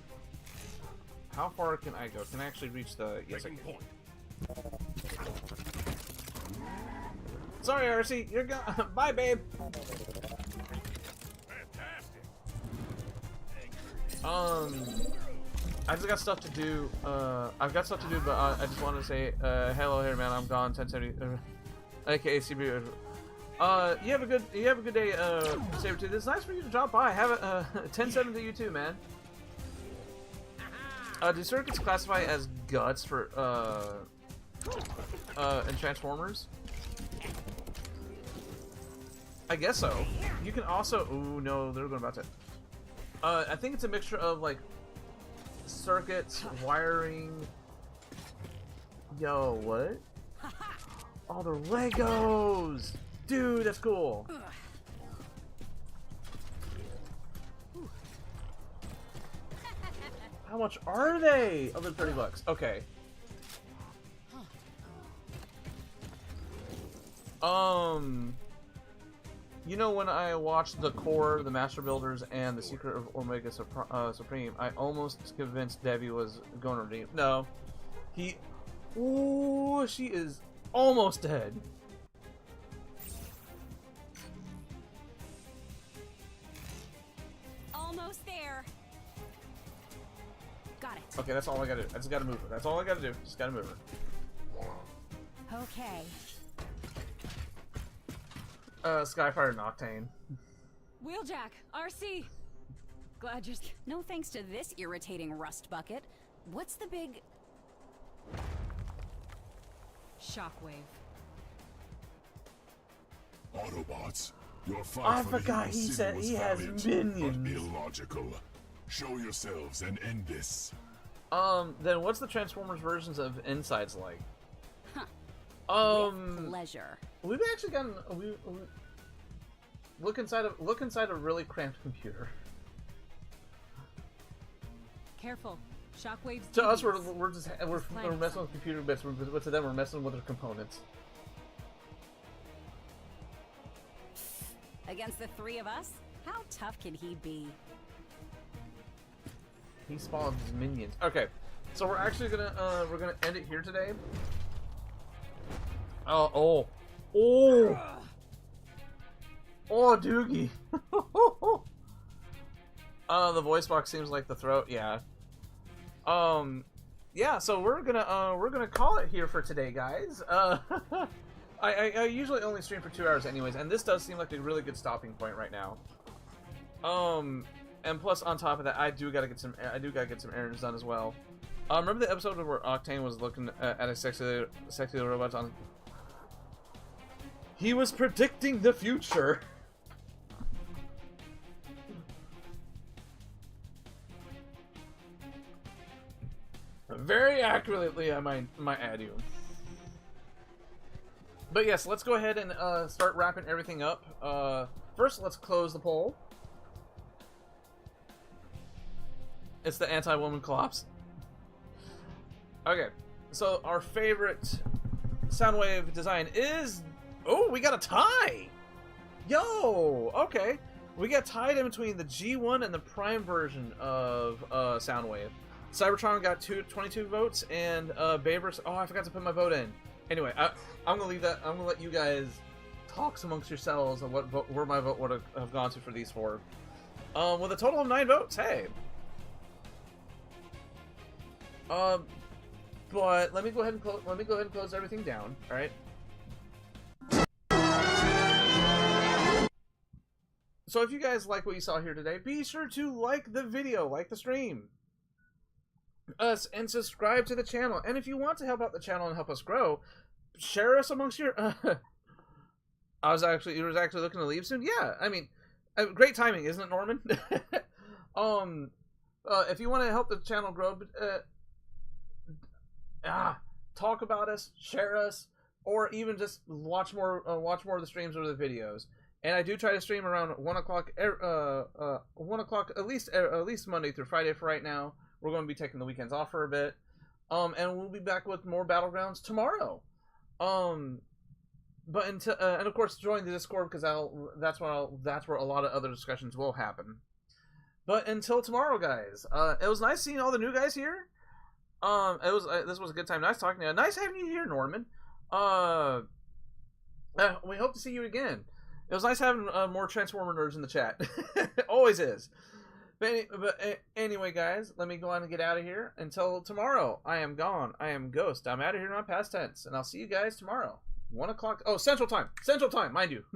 How far can I go? Can I actually reach the? Yes, I Making can. point. Sorry, RC, you're gone. Bye, babe. Fantastic. I just got stuff to do. I've got stuff to do, but I just wanted to say, hello here, man. I'm gone. 1070. AKA CB. You have a good day, Saber 2. It's nice for you to drop by. Have a 10-7 to you too, man. Do circuits classify as guts for in Transformers? I guess so. You can also. Ooh, no, they're going about to. I think it's a mixture of like circuits, wiring. Yo, what? Oh, they're Legos! Dude, that's cool. How much are they? Oh, they're 30 bucks. Okay. You know, when I watched The Core, The Master Builders, and The Secret of Omega Supreme, I almost convinced Debbie was going to redeem. No. Ooh, she is almost dead. Almost there. Got it. Okay, that's all I gotta do. I just gotta move her. That's all I gotta do. Just gotta move her. Okay. Skyfire and Octane. Wheeljack, RC. Glad you're. No thanks to this irritating rust bucket. What's the big... Shockwave. Autobots, your fight I for the forgot human he city said was he has valiant, minions. but illogical. Show yourselves and end this. Then what's the Transformers versions of Insides like? With pleasure. We've actually gotten we look inside a really cramped computer. Careful. Shockwave's. To us, devious. we're messing with computer bits, but to them, we're messing with their components. Against the three of us? How tough can he be? He spawned his minions. Okay, so we're actually gonna end it here today. Oh, Doogie. The voice box seems like the throat. Yeah. Yeah. So we're gonna call it here for today, guys. I usually only stream for 2 hours, anyways, and this does seem like a really good stopping point right now. And plus, on top of that, I do gotta get some errands done as well. Remember the episode where Octane was looking at a sexy robot on? He was predicting the future. Very accurately, I might add you. But yes, let's go ahead and start wrapping everything up. First, let's close the poll. It's the anti-woman collapse. Okay, so our favorite Soundwave design is... Oh, we got a tie! Yo! Okay. We got tied in between the G1 and the Prime version of Soundwave. Cybertron got 22 votes, and Babers... Oh, I forgot to put my vote in. Anyway, I'm gonna leave that. I'm gonna let you guys talk amongst yourselves on where my vote would have gone to for these four. With a total of 9 votes. Hey. But let me go ahead and close everything down. All right. So if you guys like what you saw here today, be sure to like the video, like the stream, and subscribe to the channel. And if you want to help out the channel and help us grow, share us amongst your... you was actually looking to leave soon? Yeah, I mean, great timing, isn't it, Norman? If you want to help the channel grow, talk about us, share us, or even just watch more of the streams or the videos. And I do try to stream around 1 o'clock, 1 o'clock at least Monday through Friday for right now. We're going to be taking the weekends off for a bit, and we'll be back with more Battlegrounds tomorrow. But until and of course join the Discord, because that's where a lot of other discussions will happen. But until tomorrow, guys, it was nice seeing all the new guys here. This was a good time. Nice talking to you. Nice having you here, Norman. We hope to see you again. It was nice having more Transformer nerds in the chat. Always is. But anyway, guys, let me go on and get out of here. Until tomorrow, I am gone. I am Ghost. I'm out of here in my past tense. And I'll see you guys tomorrow. 1 o'clock. Oh, Central Time. Central Time, mind you.